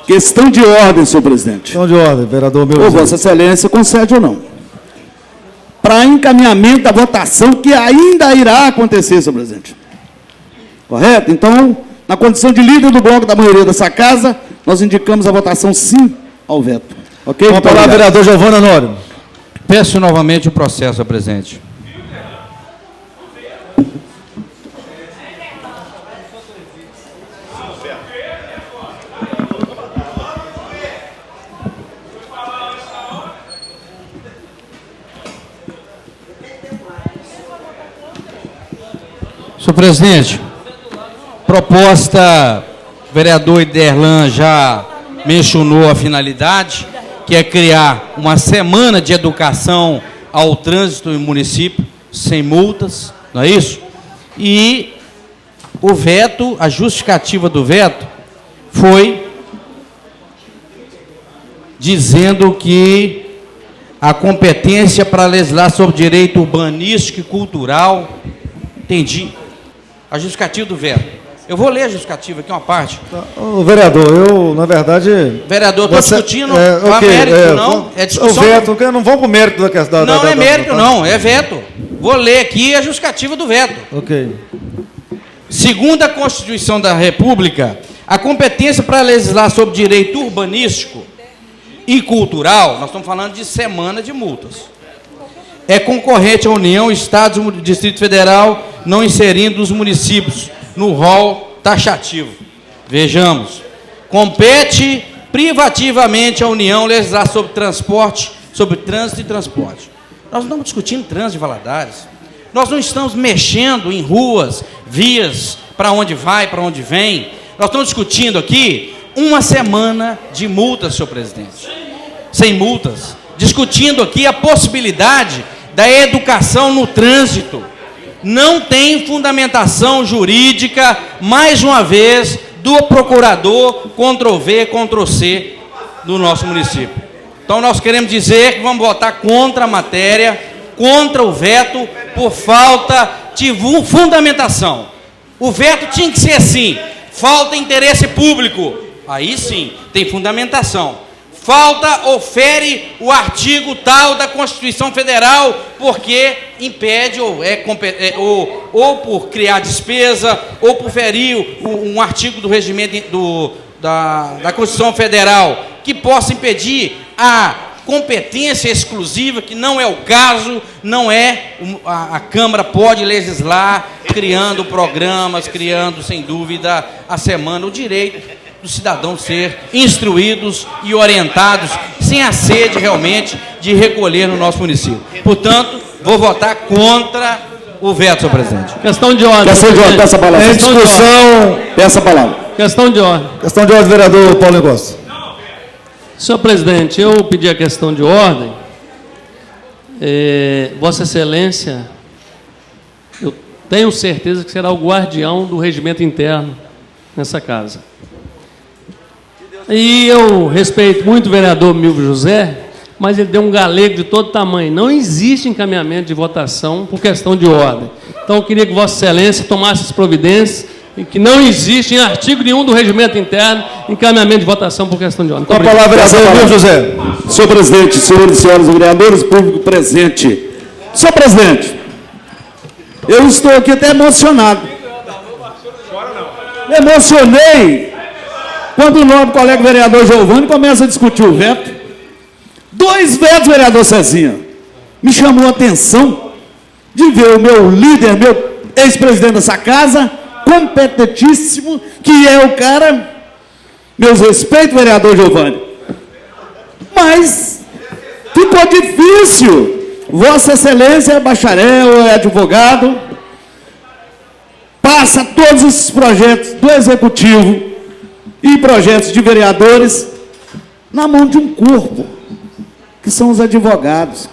questão de ordem, senhor presidente. Questão de ordem, vereador meu. Ou Vossa Excelência concede ou não. Para encaminhamento da votação que ainda irá acontecer, senhor presidente. Correto? Então, na condição de líder do bloco da maioria dessa casa, nós indicamos a votação sim ao veto. Ok? Com a palavra, vereador Giovanni Honório. Peço novamente o processo, senhor presidente. Senhor presidente, proposta, vereador Iderlan já mencionou a finalidade, que é criar uma semana de educação ao trânsito no município, sem multas, não é isso? E o veto, a justificativa do veto, foi dizendo que a competência para legislar sobre direito urbanístico e cultural, entendi, a justificativa do veto. Eu vou ler a justificativa aqui, uma parte. Ô, vereador, eu, na verdade... Vereador, estou discutindo, não há okay, mérito, não. É discussão. O veto, não vamos para o mérito da questão. Não, é mérito, não, é veto. Vou ler aqui a justificativa do veto. Ok. Segundo a Constituição da República, a competência para legislar sobre direito urbanístico e cultural, nós estamos falando de semana de multas, é concorrente à União, Estados e Distrito Federal, não inserindo os municípios no rol taxativo. Vejamos. Compete privativamente à União legislar sobre transporte, sobre trânsito e transporte. Nós não estamos discutindo trânsito de Valadares. Nós não estamos mexendo em ruas, vias, para onde vai, para onde vem. Nós estamos discutindo aqui uma semana de multas, senhor presidente. Sem multas. Discutindo aqui a possibilidade da educação no trânsito. Não tem fundamentação jurídica, mais uma vez, do procurador Ctrl+V, Ctrl+C do nosso município. Então nós queremos dizer que vamos votar contra a matéria, contra o veto, por falta de fundamentação. O veto tinha que ser assim, falta interesse público, aí sim, tem fundamentação. Falta ou fere o artigo tal da Constituição Federal, porque impede ou por criar despesa, ou por ferir um artigo do regimento da Constituição Federal, que possa impedir a competência exclusiva, que não é o caso, não é, a Câmara pode legislar, criando programas, criando, sem dúvida, a semana, o direito dos cidadãos ser instruídos e orientados, sem a sede realmente de recolher no nosso município. Portanto, vou votar contra o veto, senhor presidente. Questão de ordem. Questão de ordem, peça a palavra. Em discussão. Peça a palavra. Questão de ordem. Questão de ordem, vereador Paulo Costa. Senhor presidente, eu pedi a questão de ordem. Vossa Excelência, eu tenho certeza que será o guardião do regimento interno nessa casa. E eu respeito muito o vereador Milvio José, mas ele deu um galego de todo tamanho. Não existe encaminhamento de votação por questão de ordem. Então, eu queria que Vossa Excelência tomasse as providências e que não existe em artigo nenhum do regimento interno encaminhamento de votação por questão de ordem. Com a palavra, vereador Milvio José. Senhor presidente, senhores e senhoras vereadores, público presente. Senhor presidente, eu estou aqui até emocionado. Me emocionei quando o nobre colega vereador Giovanni começa a discutir o veto. 2 vetos, vereador Cezinha. Me chamou a atenção de ver o meu líder, meu ex-presidente dessa casa, competentíssimo, que é o cara, meus respeitos, vereador Giovanni. Mas ficou difícil. Vossa Excelência é bacharel, é advogado, passa todos esses projetos do Executivo e projetos de vereadores na mão de um corpo, que são os advogados.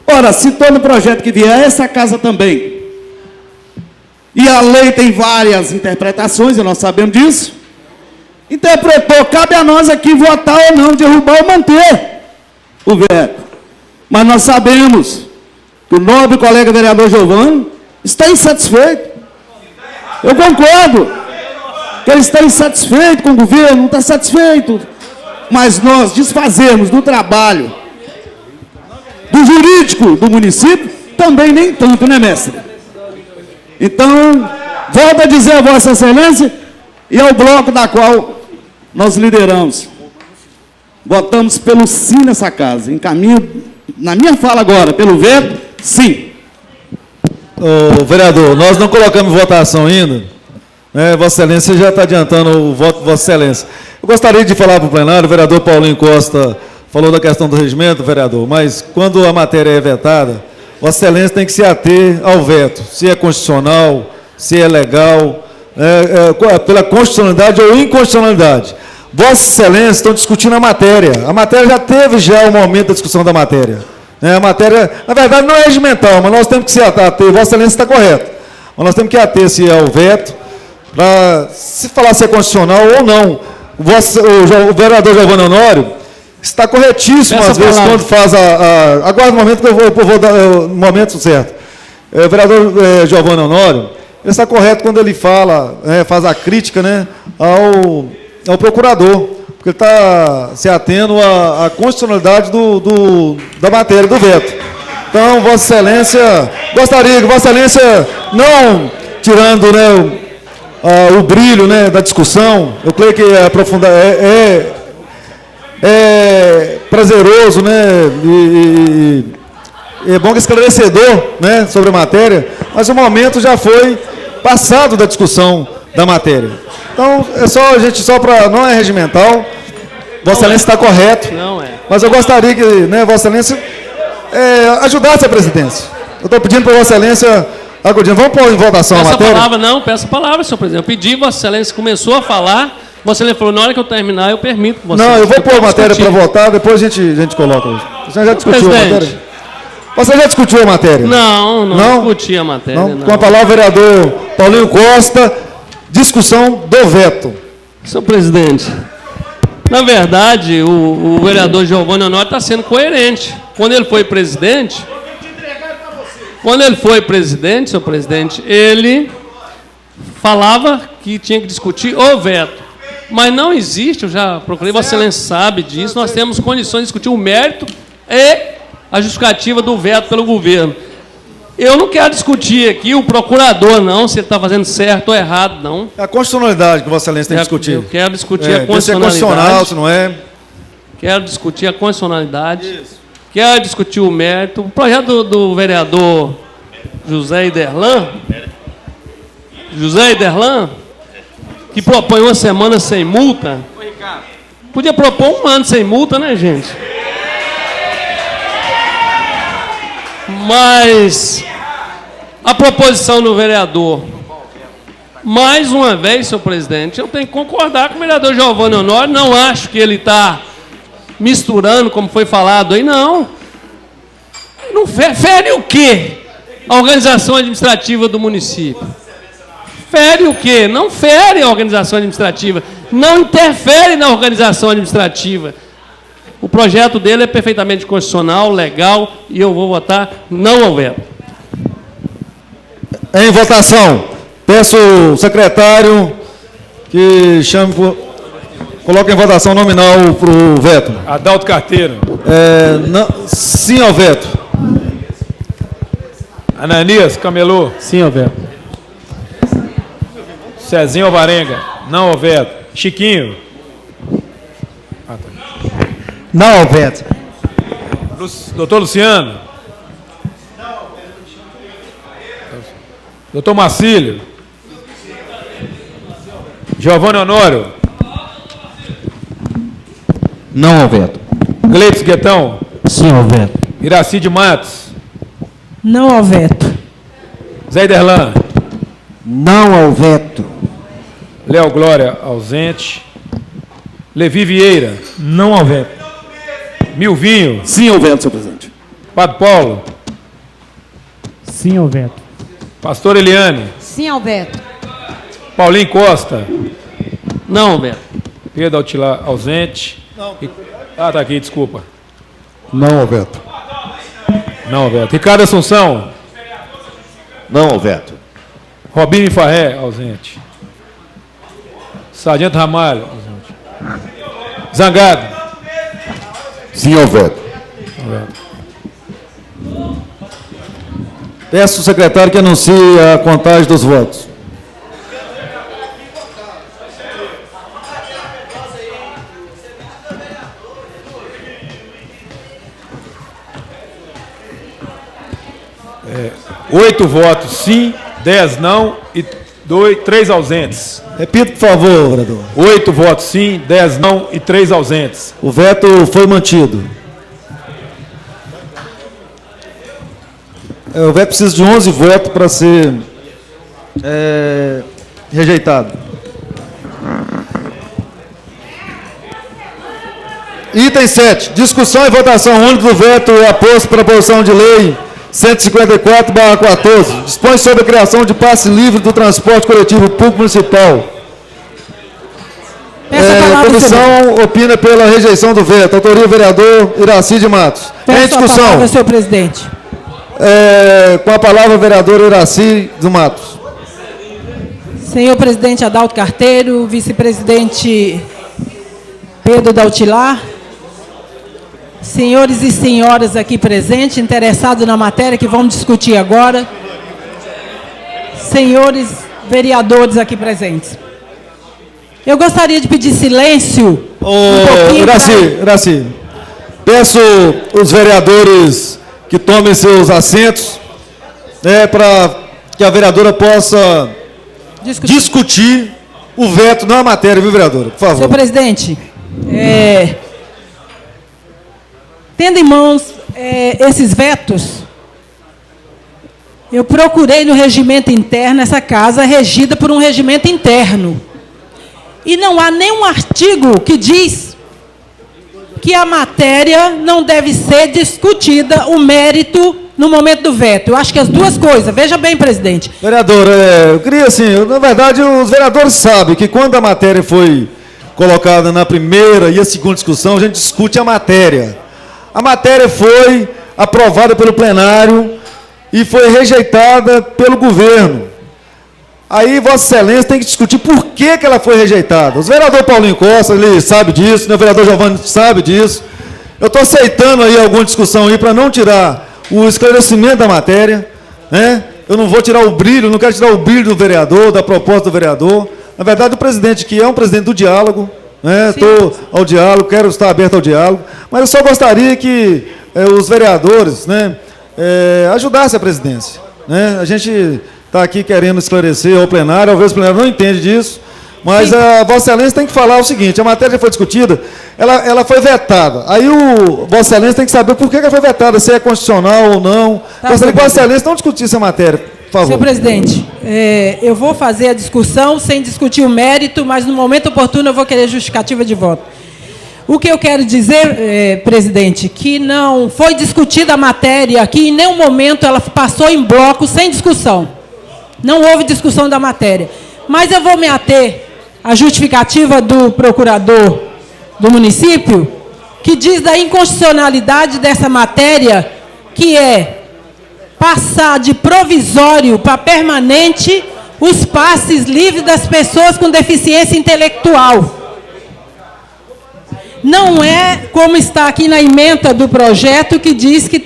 Ora, se todo projeto que vier, essa casa também. E a lei tem várias interpretações, e nós sabemos disso. Interpretou, cabe a nós aqui votar ou não, derrubar ou manter o veto. Mas nós sabemos que o nobre colega vereador Giovanni está insatisfeito. Eu concordo que ele está insatisfeito com o governo, não está satisfeito. Mas nós desfazemos do trabalho do jurídico do município, também nem tanto, né, mestre? Então, volto a dizer a Vossa Excelência e ao bloco da qual nós lideramos. Votamos pelo sim nessa casa. Encaminho, na minha fala agora, pelo veto, sim. Ô, vereador, nós não colocamos em votação ainda, né? Vossa Excelência já está adiantando o voto de Vossa Excelência. Eu gostaria de falar para o plenário, o vereador Paulinho Costa falou da questão do regimento, vereador, mas quando a matéria é vetada, Vossa Excelência tem que se ater ao veto, se é constitucional, se é legal, pela constitucionalidade ou inconstitucionalidade. Vossa Excelência estão discutindo a matéria já teve o momento da discussão da matéria. A matéria, na verdade, não é regimental, mas nós temos que se ater, Vossa Excelência está correto, mas nós temos que ater-se ao veto, para se falar se é constitucional ou não. O vereador Giovanni Honório está corretíssimo, às vezes, quando faz agora, no momento que eu vou dar no momento certo. O vereador Giovanni Honório, ele está correto quando ele fala, faz a crítica, né, ao procurador, porque ele está se atendo à constitucionalidade da matéria, do veto. Então, Vossa Excelência, gostaria que Vossa Excelência, não tirando, né, o brilho, né, da discussão, eu creio que é prazeroso, né, e é bom que esclarecedor, né, sobre a matéria, mas o momento já foi passado da discussão da matéria. Então, é só, não é regimental, Vossa Excelência está correto, não é. Mas eu gostaria que, né, Vossa Excelência ajudasse a presidência. Eu estou pedindo para Vossa Excelência acudindo. Vamos pôr em votação a matéria? Peço a palavra, senhor presidente. Eu pedi, Vossa Excelência começou a falar, Vossa Excelência falou, na hora que eu terminar, eu permito. Não, eu vou pôr a matéria para votar, depois a gente coloca. Você já discutiu a matéria? Você já discutiu a matéria? Não discuti a matéria. Não. Com a palavra, o vereador Paulinho Costa, discussão do veto. Senhor presidente, na verdade, o vereador Giovanni Honório está sendo coerente. Quando ele foi presidente, senhor presidente, ele falava que tinha que discutir o veto. Mas não existe, eu já procurei, Vossa Excelência sabe disso, nós temos condições de discutir o mérito e a justificativa do veto pelo governo. Eu não quero discutir aqui o procurador, não, se ele está fazendo certo ou errado, não. É a constitucionalidade que Vossa Excelência tem que discutir. Eu quero discutir a constitucionalidade. Se é constitucional, se não é. Quero discutir a constitucionalidade. Isso. Quero discutir o mérito. O projeto do vereador José Iderlan, que propõe uma semana sem multa. Podia propor um ano sem multa, né, gente? Mas a proposição do vereador, mais uma vez, senhor presidente, eu tenho que concordar com o vereador Giovanni Honório, não acho que ele está misturando, como foi falado aí, não. Não fere o quê? A organização administrativa do município. Fere o quê? Não fere a organização administrativa, não interfere na organização administrativa. O projeto dele é perfeitamente constitucional, legal, e eu vou votar não ao veto. Em votação, peço o secretário que chame, coloque em votação nominal para o veto. Adalto Carteiro. Sim ao veto. Ananias Camelô. Sim ao veto. Cezinho Alvarenga. Não ao veto. Chiquinho. Não ao veto. Doutor Luciano. Doutor Marcílio. Giovanni Honório. Não ao veto. Gleitos Guetão. Sim ao veto. Iracide Matos. Não ao veto. Zé Derlan. Não ao veto. Léo Glória, ausente. Levi Vieira. Não ao veto. Milvinho. Sim ao veto, senhor presidente. Padre Paulo. Sim ao veto. Pastor Eliane. Sim ao veto. Paulinho Costa. Não ao veto. Pedro Altilar, ausente. Não. Ah, tá aqui, desculpa. Não ao veto. Não ao veto. Ricardo Assunção. Não ao veto. Robinho Farré, ausente. Sargento Ramalho, ausente. Zangado. Sim ao veto. Peço ao secretário que anuncie a contagem dos votos. Oito votos sim, 10 não e 3 ausentes. Repita, por favor, vereador. 8 votos sim, 10 não e 3 ausentes. O veto foi mantido. O veto precisa de 11 votos para ser rejeitado. Item 7. Discussão e votação única do veto aposto para a proposição de lei 154/14. Dispõe sobre a criação de passe livre do transporte coletivo público municipal. A comissão opina pela rejeição do veto. Autoria, vereador Iracide Matos. Em discussão. Palavra, senhor presidente. Com a palavra, o vereador Iracide Matos. Senhor presidente Adalto Carteiro, vice-presidente Pedro Daltilar, senhores e senhoras aqui presentes, interessados na matéria que vamos discutir agora, senhores vereadores aqui presentes. Eu gostaria de pedir silêncio. Iraci, peço os vereadores que tomem seus assentos, para que a vereadora possa discutir o veto na matéria, viu, vereadora? Por favor. Senhor presidente, tendo em mãos esses vetos, eu procurei no regimento interno, essa casa é regida por um regimento interno. E não há nenhum artigo que diz que a matéria não deve ser discutida, o mérito, no momento do veto. Eu acho que as duas coisas. Veja bem, presidente. Vereador, eu queria assim, na verdade, os vereadores sabem que quando a matéria foi colocada na primeira e a segunda discussão, a gente discute a matéria. A matéria foi aprovada pelo plenário e foi rejeitada pelo governo. Aí, Vossa Excelência tem que discutir por que ela foi rejeitada. O vereador Paulinho Costa, ele sabe disso, o vereador Giovanni sabe disso. Eu estou aceitando aí alguma discussão aí para não tirar o esclarecimento da matéria, né? Eu não vou tirar o brilho, não quero tirar o brilho do vereador, da proposta do vereador. Na verdade, o presidente, que é um presidente do diálogo, né? Estou ao diálogo, quero estar aberto ao diálogo, mas eu só gostaria que os vereadores, né, ajudassem a presidência, né? A gente está aqui querendo esclarecer ao plenário, às vezes o plenário não entende disso, mas a Vossa Excelência tem que falar o seguinte: a matéria já foi discutida, ela foi vetada. Aí o Vossa Excelência tem que saber por que ela foi vetada, se é constitucional ou não. Gostaria que Vossa Excelência não discutisse a matéria, por favor. Senhor presidente, eu vou fazer a discussão sem discutir o mérito, mas no momento oportuno eu vou querer justificativa de voto. O que eu quero dizer, presidente, que não foi discutida a matéria, que em nenhum momento ela passou em bloco sem discussão. Não houve discussão da matéria. Mas eu vou me ater à justificativa do procurador do município, que diz da inconstitucionalidade dessa matéria, que é passar de provisório para permanente os passes livres das pessoas com deficiência intelectual. Não é como está aqui na ementa do projeto, que diz que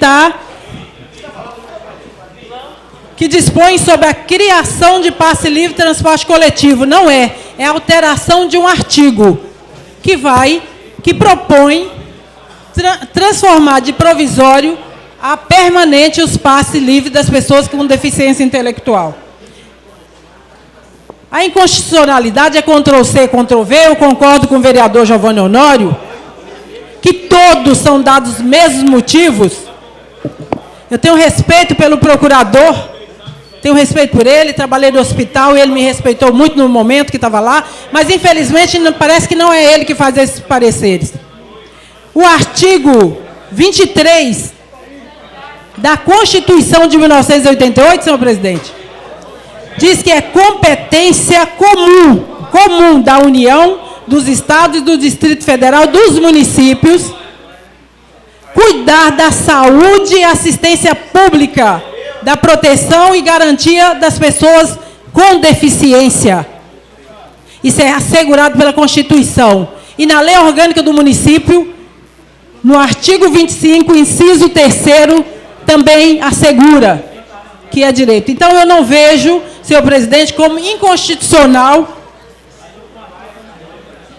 dispõe sobre a criação de passe livre de transporte coletivo. Não é. É a alteração de um artigo que propõe transformar de provisório a permanente os passes livres das pessoas com deficiência intelectual. A inconstitucionalidade é Ctrl+C, Ctrl+V. Eu concordo com o vereador Giovanni Honório, que todos são dados os mesmos motivos. Eu tenho respeito pelo procurador, tenho respeito por ele, trabalhei no hospital e ele me respeitou muito no momento que estava lá, mas infelizmente parece que não é ele que faz esses pareceres. O artigo 23 da Constituição de 1988, senhor presidente, diz que é competência comum da União, dos Estados e do Distrito Federal, dos municípios, cuidar da saúde e assistência pública, da proteção e garantia das pessoas com deficiência. Isso é assegurado pela Constituição. E na Lei Orgânica do Município, no artigo 25, inciso 3º, também assegura que é direito. Então, eu não vejo, senhor presidente, como inconstitucional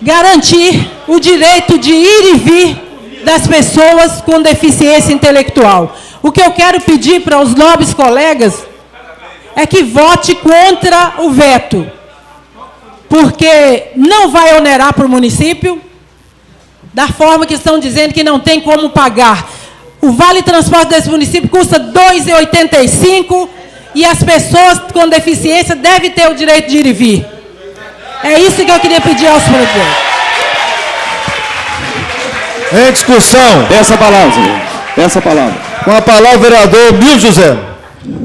garantir o direito de ir e vir das pessoas com deficiência intelectual. O que eu quero pedir para os nobres colegas é que vote contra o veto, porque não vai onerar para o município, da forma que estão dizendo que não tem como pagar. O Vale Transporte desse município custa R$ 2,85 e as pessoas com deficiência devem ter o direito de ir e vir. É isso que eu queria pedir aos presidentes. Em discussão. Peça a palavra, senhor. Peça a palavra. Com a palavra, o vereador Mil José.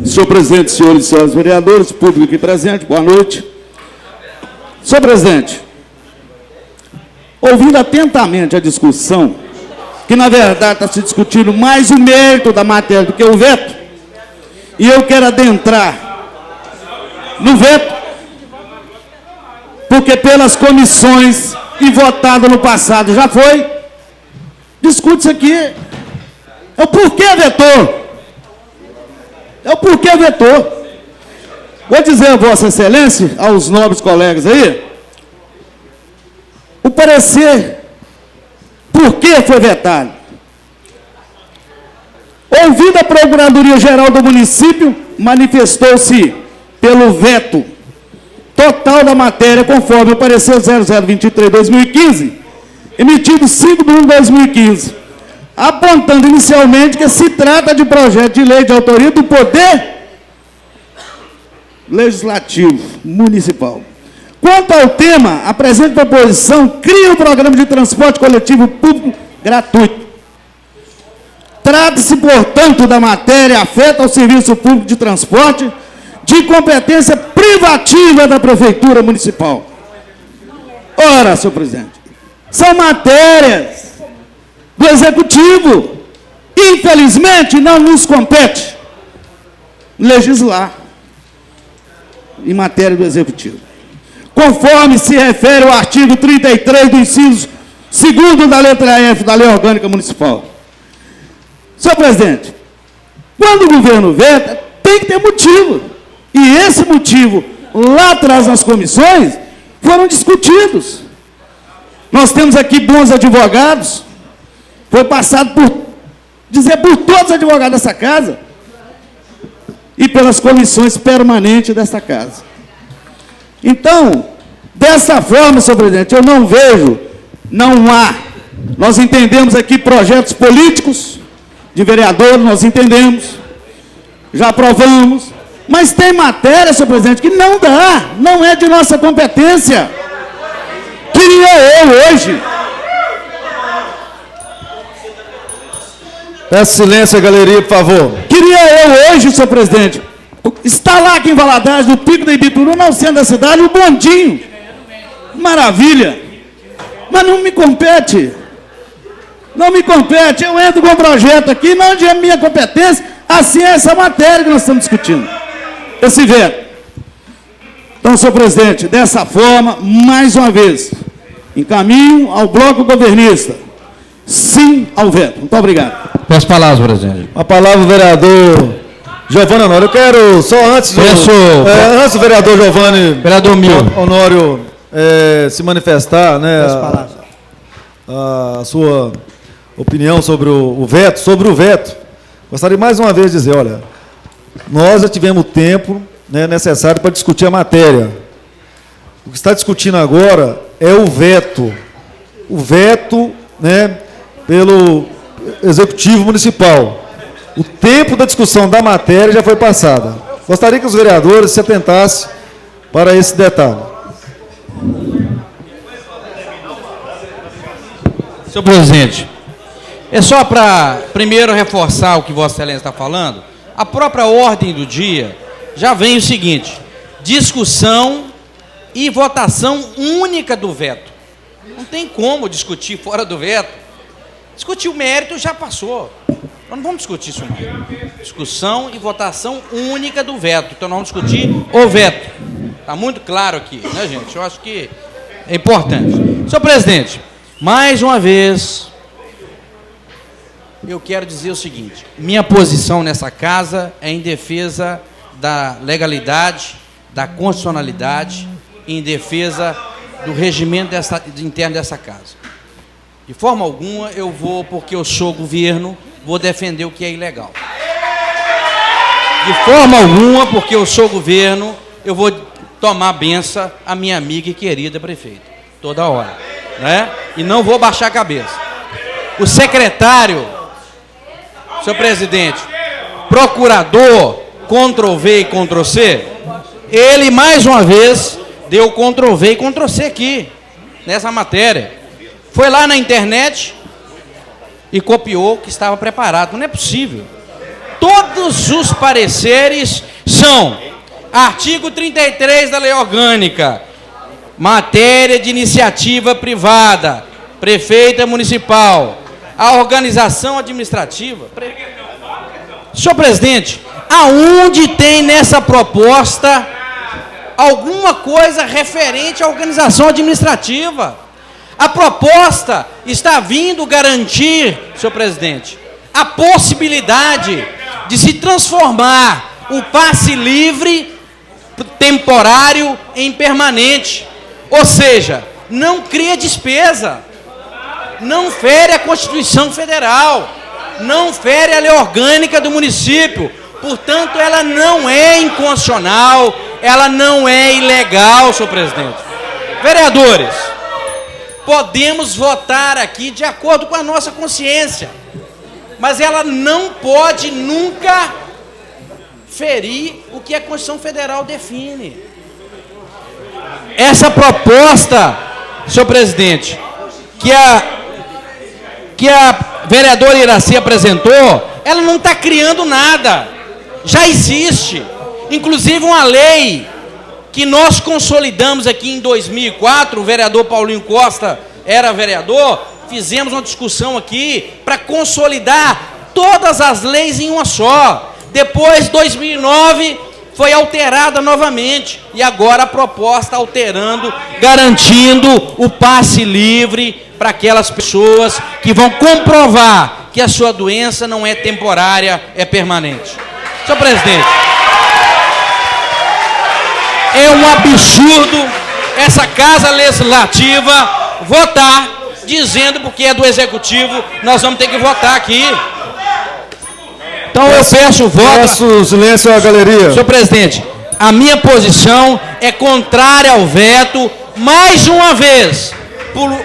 Senhor presidente, senhores e senhoras vereadores, público aqui presente, boa noite. Senhor presidente, ouvindo atentamente a discussão, que na verdade está se discutindo mais o mérito da matéria do que o veto, e eu quero adentrar no veto, porque pelas comissões e votado no passado já foi, discute-se aqui, é o porquê vetou. É o porquê vetou. Vou dizer a Vossa Excelência, aos nobres colegas aí, o parecer, por que foi vetado. Ouvida a Procuradoria-Geral do Município, manifestou-se pelo veto total da matéria, conforme o parecer 0023/2015, emitido 5 de 1 de 2015, apontando inicialmente que se trata de projeto de lei de autoria do Poder Legislativo Municipal. Quanto ao tema, a presente proposição cria um programa de transporte coletivo público gratuito. Trata-se, portanto, da matéria afeta ao serviço público de transporte de competência privativa da Prefeitura Municipal. Ora, senhor presidente, são matérias do Executivo. Infelizmente, não nos compete legislar em matéria do Executivo. Conforme se refere ao artigo 33 do inciso 2º da letra F da Lei Orgânica Municipal. Senhor presidente, quando o governo veta, tem que ter motivo. E esse motivo, lá atrás nas comissões, foram discutidos. Nós temos aqui bons advogados, foi passado por todos os advogados dessa casa e pelas comissões permanentes dessa casa. Então, dessa forma, senhor presidente, eu não vejo, não há. Nós entendemos aqui projetos políticos de vereador, nós entendemos, já aprovamos, mas tem matéria, senhor presidente, que não dá, não é de nossa competência. Queria eu hoje. Peço silêncio, galeria, por favor. Queria eu hoje, senhor presidente, está lá aqui em Valadares, no Pico da Ibituru, no centro da cidade, o bondinho. Maravilha. Mas não me compete. Não me compete. Eu entro com um projeto aqui, não é minha competência, assim é essa matéria que nós estamos discutindo. Esse veto. Então, senhor presidente, dessa forma, mais uma vez, encaminho ao bloco governista. Sim ao veto. Muito obrigado. Peço palavras, presidente. A palavra o vereador Giovanni Honório. Eu quero, só antes do vereador Giovanni vereador Honório se manifestar, né, a sua opinião sobre o veto, gostaria mais uma vez de dizer, olha, nós já tivemos tempo, né, necessário para discutir a matéria. O que está discutindo agora é o veto. O veto, né, pelo Executivo Municipal. O tempo da discussão da matéria já foi passada. Gostaria que os vereadores se atentassem para esse detalhe. Senhor presidente, é só para primeiro reforçar o que Vossa Excelência está falando. A própria ordem do dia já vem o seguinte: discussão e votação única do veto. Não tem como discutir fora do veto. Discutir o mérito já passou. Nós não vamos discutir isso mais. Discussão e votação única do veto. Então nós vamos discutir o veto. Está muito claro aqui, né, gente? Eu acho que é importante. Senhor presidente, mais uma vez, eu quero dizer o seguinte: minha posição nessa casa é em defesa da legalidade, da constitucionalidade, em defesa do regimento interno dessa casa. De forma alguma eu vou, porque eu sou governo, vou defender o que é ilegal. De forma alguma, porque eu sou governo, eu vou tomar benção à minha amiga e querida prefeita, toda hora, né? E não vou baixar a cabeça. O secretário, senhor presidente, procurador, Ctrl+V e Ctrl+C, ele mais uma vez deu Ctrl+V e Ctrl+C aqui, nessa matéria. Foi lá na internet e copiou o que estava preparado. Não é possível. Todos os pareceres são artigo 33 da Lei Orgânica, matéria de iniciativa privada, prefeita municipal, a organização administrativa. Senhor presidente, aonde tem nessa proposta alguma coisa referente à organização administrativa? A proposta está vindo garantir, senhor presidente, a possibilidade de se transformar o passe livre temporário em permanente. Ou seja, não cria despesa, não fere a Constituição Federal, não fere a lei orgânica do município. Portanto, ela não é inconstitucional, ela não é ilegal, senhor presidente. Vereadores, podemos votar aqui de acordo com a nossa consciência, mas ela não pode nunca ferir o que a Constituição Federal define. Essa proposta, senhor presidente, que a vereadora Iracy apresentou, ela não está criando nada. Já existe, inclusive uma lei que nós consolidamos aqui em 2004, o vereador Paulinho Costa era vereador, fizemos uma discussão aqui para consolidar todas as leis em uma só. Depois, 2009, foi alterada novamente, e agora a proposta alterando, garantindo o passe livre para aquelas pessoas que vão comprovar que a sua doença não é temporária, é permanente. Senhor presidente, é um absurdo essa Casa Legislativa votar, dizendo porque é do Executivo, nós vamos ter que votar aqui. Então eu peço o voto. Peço silêncio à galeria. Senhor presidente, a minha posição é contrária ao veto, mais uma vez,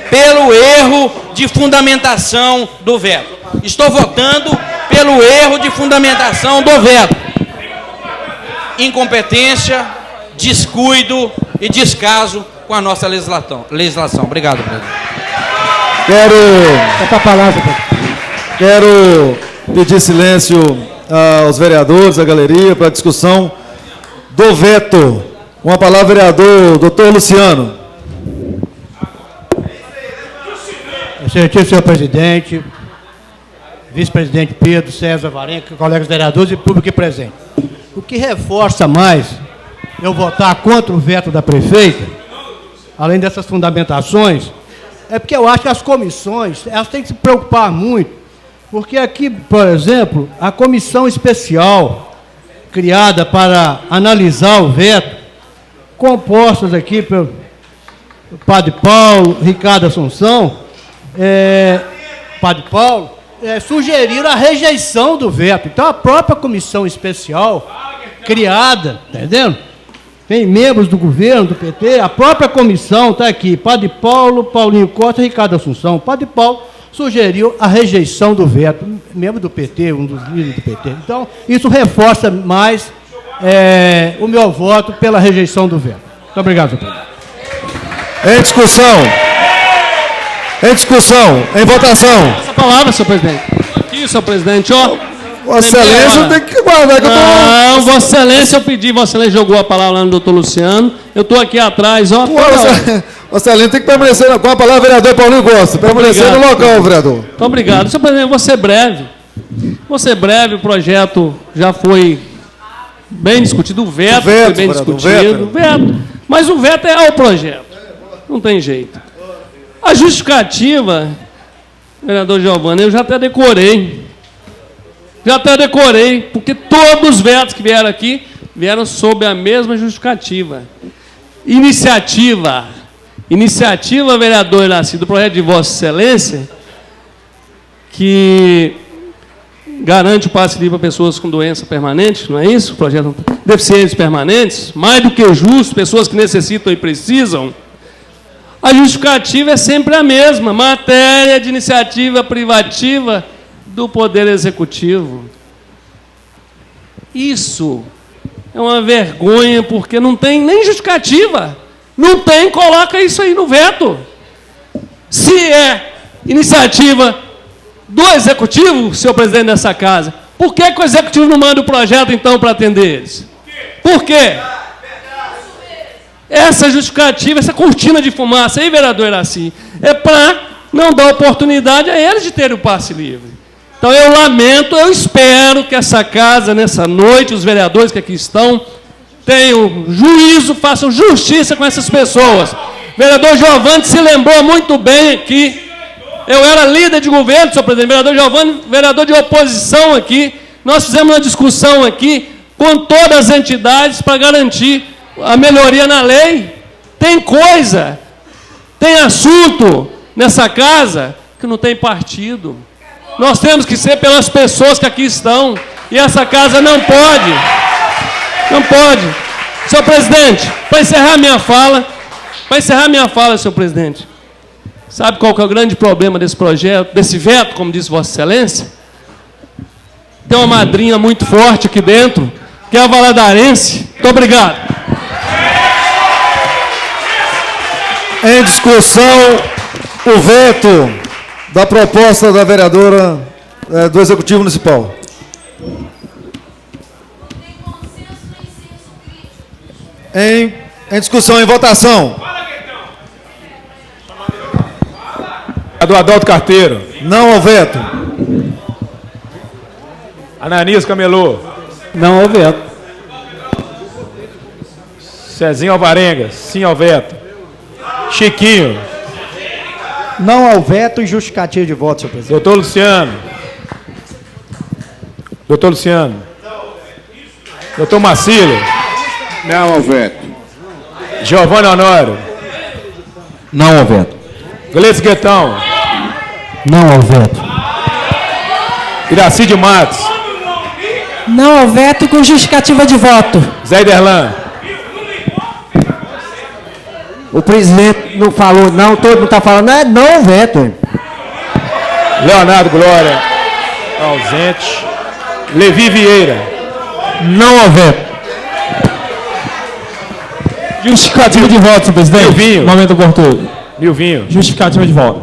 pelo erro de fundamentação do veto. Estou votando pelo erro de fundamentação do veto. Incompetência, descuido e descaso com a nossa legislação. Obrigado, presidente. Quero pedir silêncio aos vereadores, à galeria, para a discussão do veto. Com a palavra, vereador doutor Luciano. Excelentíssimo senhor presidente, vice-presidente Pedro César Varenca, colegas vereadores e público aqui presente. O que reforça mais eu votar contra o veto da prefeita, além dessas fundamentações, é porque eu acho que as comissões, elas têm que se preocupar muito, porque aqui, por exemplo, a comissão especial criada para analisar o veto, compostas aqui pelo Padre Paulo, Ricardo Assunção, Padre Paulo, sugeriram a rejeição do veto. Então, a própria comissão especial criada, entendendo? vem membros do governo, do PT, a própria comissão está aqui, Padre Paulo, Paulinho Costa e Ricardo Assunção. Padre Paulo sugeriu a rejeição do veto, membro do PT, um dos líderes do PT. Então, isso reforça mais o meu voto pela rejeição do veto. Muito obrigado, senhor presidente. Em discussão, em votação. Essa palavra, senhor presidente. Aqui, senhor presidente, ó. Vossa Excelência tem que guardar que eu tô... Não, Vossa Excelência, eu pedi, Vossa Excelência jogou a palavra lá no doutor Luciano. Eu estou aqui atrás, ó. Vossa Excelência tem que permanecer com a palavra, vereador Paulinho Costa. Permanecer no local, vereador. Muito obrigado. Senhor presidente, vou ser breve. Vou ser breve, o projeto já foi bem discutido. O veto foi bem discutido. Veto. Mas o veto é ao projeto. Não tem jeito. A justificativa, vereador Giovanni, eu já até decorei. Porque todos os vetos que vieram aqui vieram sob a mesma justificativa. Iniciativa, vereador Iraci, do projeto de Vossa Excelência, que garante o passe livre para pessoas com doença permanente, não é isso? Projeto deficientes permanentes, mais do que justo, pessoas que necessitam e precisam. A justificativa é sempre a mesma, matéria de iniciativa privativa do Poder Executivo. Isso é uma vergonha, porque não tem nem justificativa. Não tem, coloca isso aí no veto. Se é iniciativa do Executivo, senhor presidente dessa casa, por que o Executivo não manda o projeto, então, para atender eles? Por quê? Essa justificativa, essa cortina de fumaça aí, vereador Iraci, é para não dar oportunidade a eles de terem o passe livre. Então, eu lamento, eu espero que essa casa, nessa noite, os vereadores que aqui estão, tenham juízo, façam justiça com essas pessoas. O vereador Giovanni se lembrou muito bem aqui. Eu era líder de governo, senhor presidente. Vereador Giovanni, vereador de oposição aqui. Nós fizemos uma discussão aqui com todas as entidades para garantir a melhoria na lei. Tem coisa, tem assunto nessa casa que não tem partido. Nós temos que ser pelas pessoas que aqui estão. E essa casa não pode. Não pode. Senhor presidente, para encerrar minha fala, senhor presidente, sabe qual que é o grande problema desse projeto, desse veto, como disse Vossa Excelência? Tem uma madrinha muito forte aqui dentro, que é a Valadarense. Muito obrigado. Em discussão, o veto da proposta da vereadora do Executivo Municipal. Em discussão, em votação. Do Adalto Carteiro. Não ao veto. Ananias Camelô. Não ao veto. Cezinho Alvarenga. Sim ao veto. Chiquinho. Não ao veto e justificativa de voto, senhor presidente. Doutor Luciano. Doutor Luciano. Doutor Marcílio. Não ao veto. Giovanni Honório. Não ao veto. Gleice Guetão. Não ao veto. Iraci de Matos. Não ao veto com justificativa de voto. Zé Derlan. O presidente não falou não, todo mundo está falando não ao veto. Leonardo Glória. Ausente. Levi Vieira. Não ao veto. Justificativa de voto, senhor presidente. Milvinho. Momento oportuno. Milvinho. Justificativa de voto.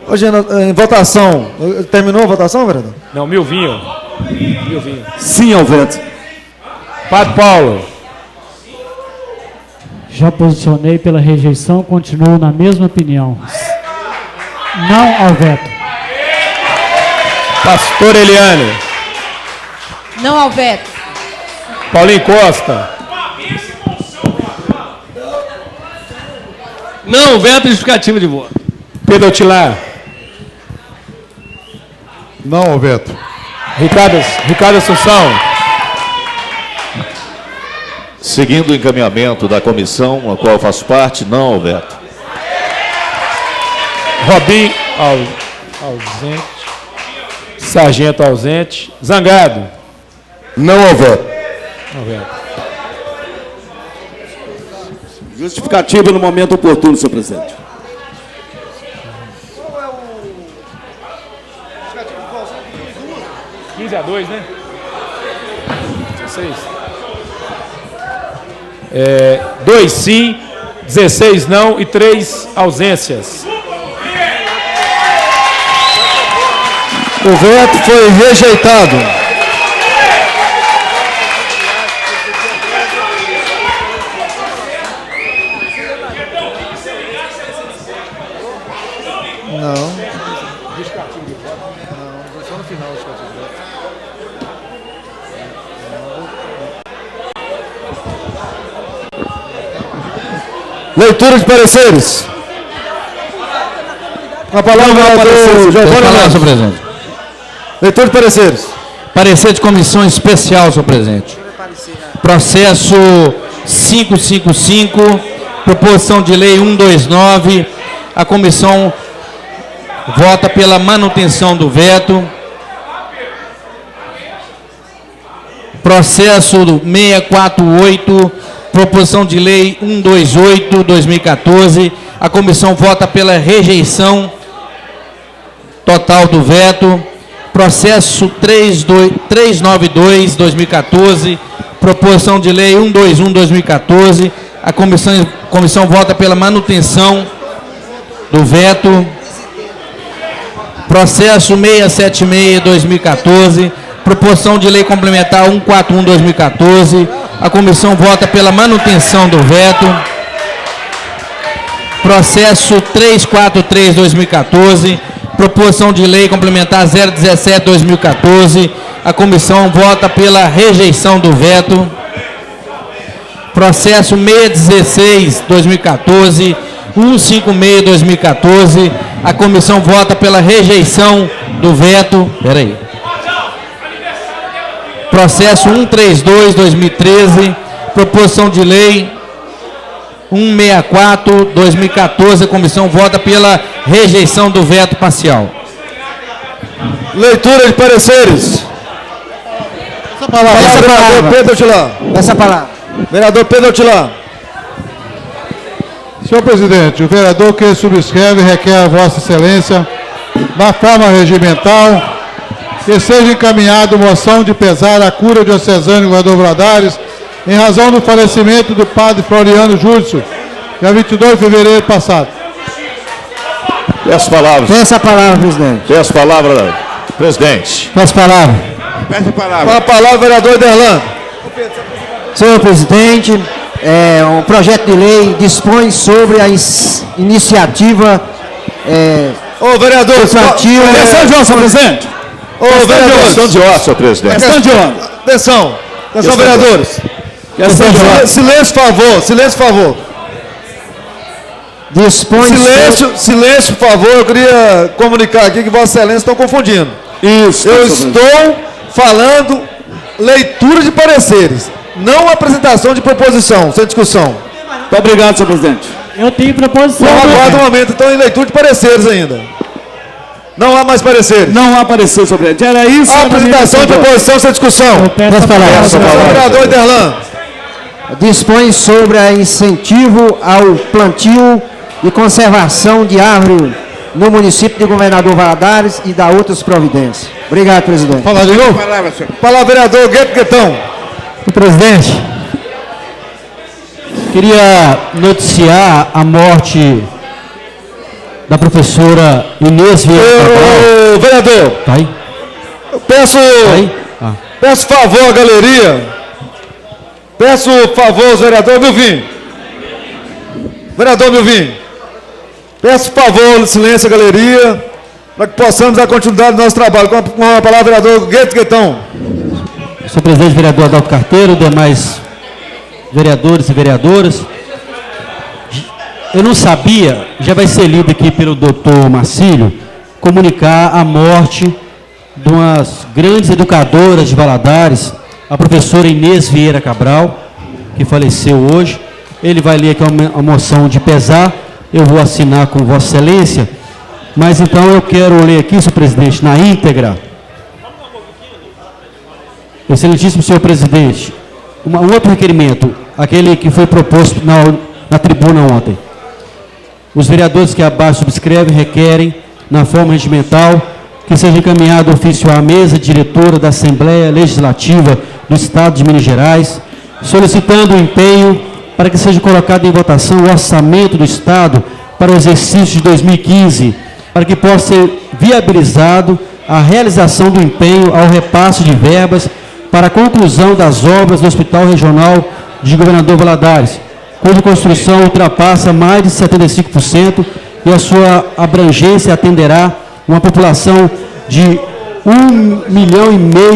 Hoje, em votação. Terminou a votação, vereador? Não, Milvinho. Milvinho. Sim ao veto. Padre Paulo. Já posicionei pela rejeição, continuo na mesma opinião. Não ao veto. Pastor Eliane. Não ao veto. Paulinho Costa. Não, veto e justificativa de voto. Pedro Tilar. Não ao veto. Ricardo Assunção. Seguindo o encaminhamento da comissão, a qual eu faço parte, não ao veto. Robin ausente. Sargento ausente. Zangado. Não ao veto. Não veto. Justificativa no momento oportuno, senhor presidente. 15-2, né? 16. 2 sim, 16 não e 3 ausências. O veto foi rejeitado. Não. Só no final do leitura de pareceres. A palavra do Giovanni, senhor presidente. Leitura de pareceres. Parecer de comissão especial, senhor presidente. Processo 555, proposição de lei 129. A comissão vota pela manutenção do veto. Processo 648, proposição de lei 128/2014. A comissão vota pela rejeição total do veto. Processo 392/2014, proposição de lei 121/2014. A comissão vota pela manutenção do veto. Processo 676/2014, proposição de lei complementar 141/2014. A comissão vota pela manutenção do veto. Processo 343/2014, proposição de lei complementar 017/2014. A comissão vota pela rejeição do veto. Processo 616/2014, 156/2014. A comissão vota pela rejeição do veto. Espera aí. Processo 132/2013, proposição de lei 164/2014. A comissão vota pela rejeição do veto parcial. Leitura de pareceres. Essa palavra. Vereador Pedro Otilã. Essa palavra. Vereador Pedro Otilã. Senhor presidente, o vereador que subscreve requer a Vossa Excelência, na forma regimental, que seja encaminhada moção de pesar a cura diocesana do governador Valadares, em razão do falecimento do padre Floriano Júlio, dia 22 de fevereiro passado. Peço palavras. Peça a palavra, presidente. Peço palavra, presidente. Peça a palavra. Peço palavra. Com a palavra, vereador Derlan. Senhor presidente, um projeto de lei dispõe sobre a iniciativa Ô, vereador, questão de ordem, senhor presidente. Ô, vereador. Questão de ordem, senhor presidente. Questão de ordem. Atenção, vereadores. Silêncio, por favor. Silêncio, por favor. Dispõe silêncio, por favor. Eu queria comunicar aqui que Vossa Excelência estão confundindo. Isso. Eu estou falando leitura de pareceres, não apresentação de proposição, sem discussão. Muito obrigado, senhor presidente. Eu tenho proposição. Não aguardo um momento, então em leitura de pareceres ainda. Não há mais pareceres. Não há parecer, senhor presidente. Era isso. A apresentação de proposição sem discussão. Peço a palavra. Vereador Derlan. Dispõe sobre a incentivo ao plantio e conservação de árvore no município de Governador Valadares e da outras providências. Obrigado, presidente. Fala de novo. Fala, vereador Guetão. Presidente, queria noticiar a morte da professora Inês Vieira Cabral. Vereador, Tá aí? eu peço favor à galeria, peço favor aos vereadores, Milvim. Vereador Milvim, peço favor de silêncio à galeria, para que possamos dar continuidade ao nosso trabalho. Com a palavra, vereador Guetão. Senhor presidente, vereador Adalto Carteiro, demais vereadores e vereadoras. Eu não sabia, já vai ser lido aqui pelo doutor Marcílio, comunicar a morte de umas grandes educadoras de Valadares, a professora Inês Vieira Cabral, que faleceu hoje. Ele vai ler aqui uma moção de pesar, eu vou assinar com Vossa Excelência, mas então eu quero ler aqui, senhor presidente, na íntegra. Excelentíssimo senhor presidente, um outro requerimento, aquele que foi proposto na tribuna ontem. Os vereadores que abaixo subscrevem requerem, na forma regimental, que seja encaminhado ofício à mesa diretora da Assembleia Legislativa do Estado de Minas Gerais, solicitando o empenho para que seja colocado em votação o orçamento do Estado para o exercício de 2015, para que possa ser viabilizado a realização do empenho ao repasse de verbas para a conclusão das obras do Hospital Regional de Governador Valadares, cuja construção ultrapassa mais de 75% e a sua abrangência atenderá uma população de 1,5 milhão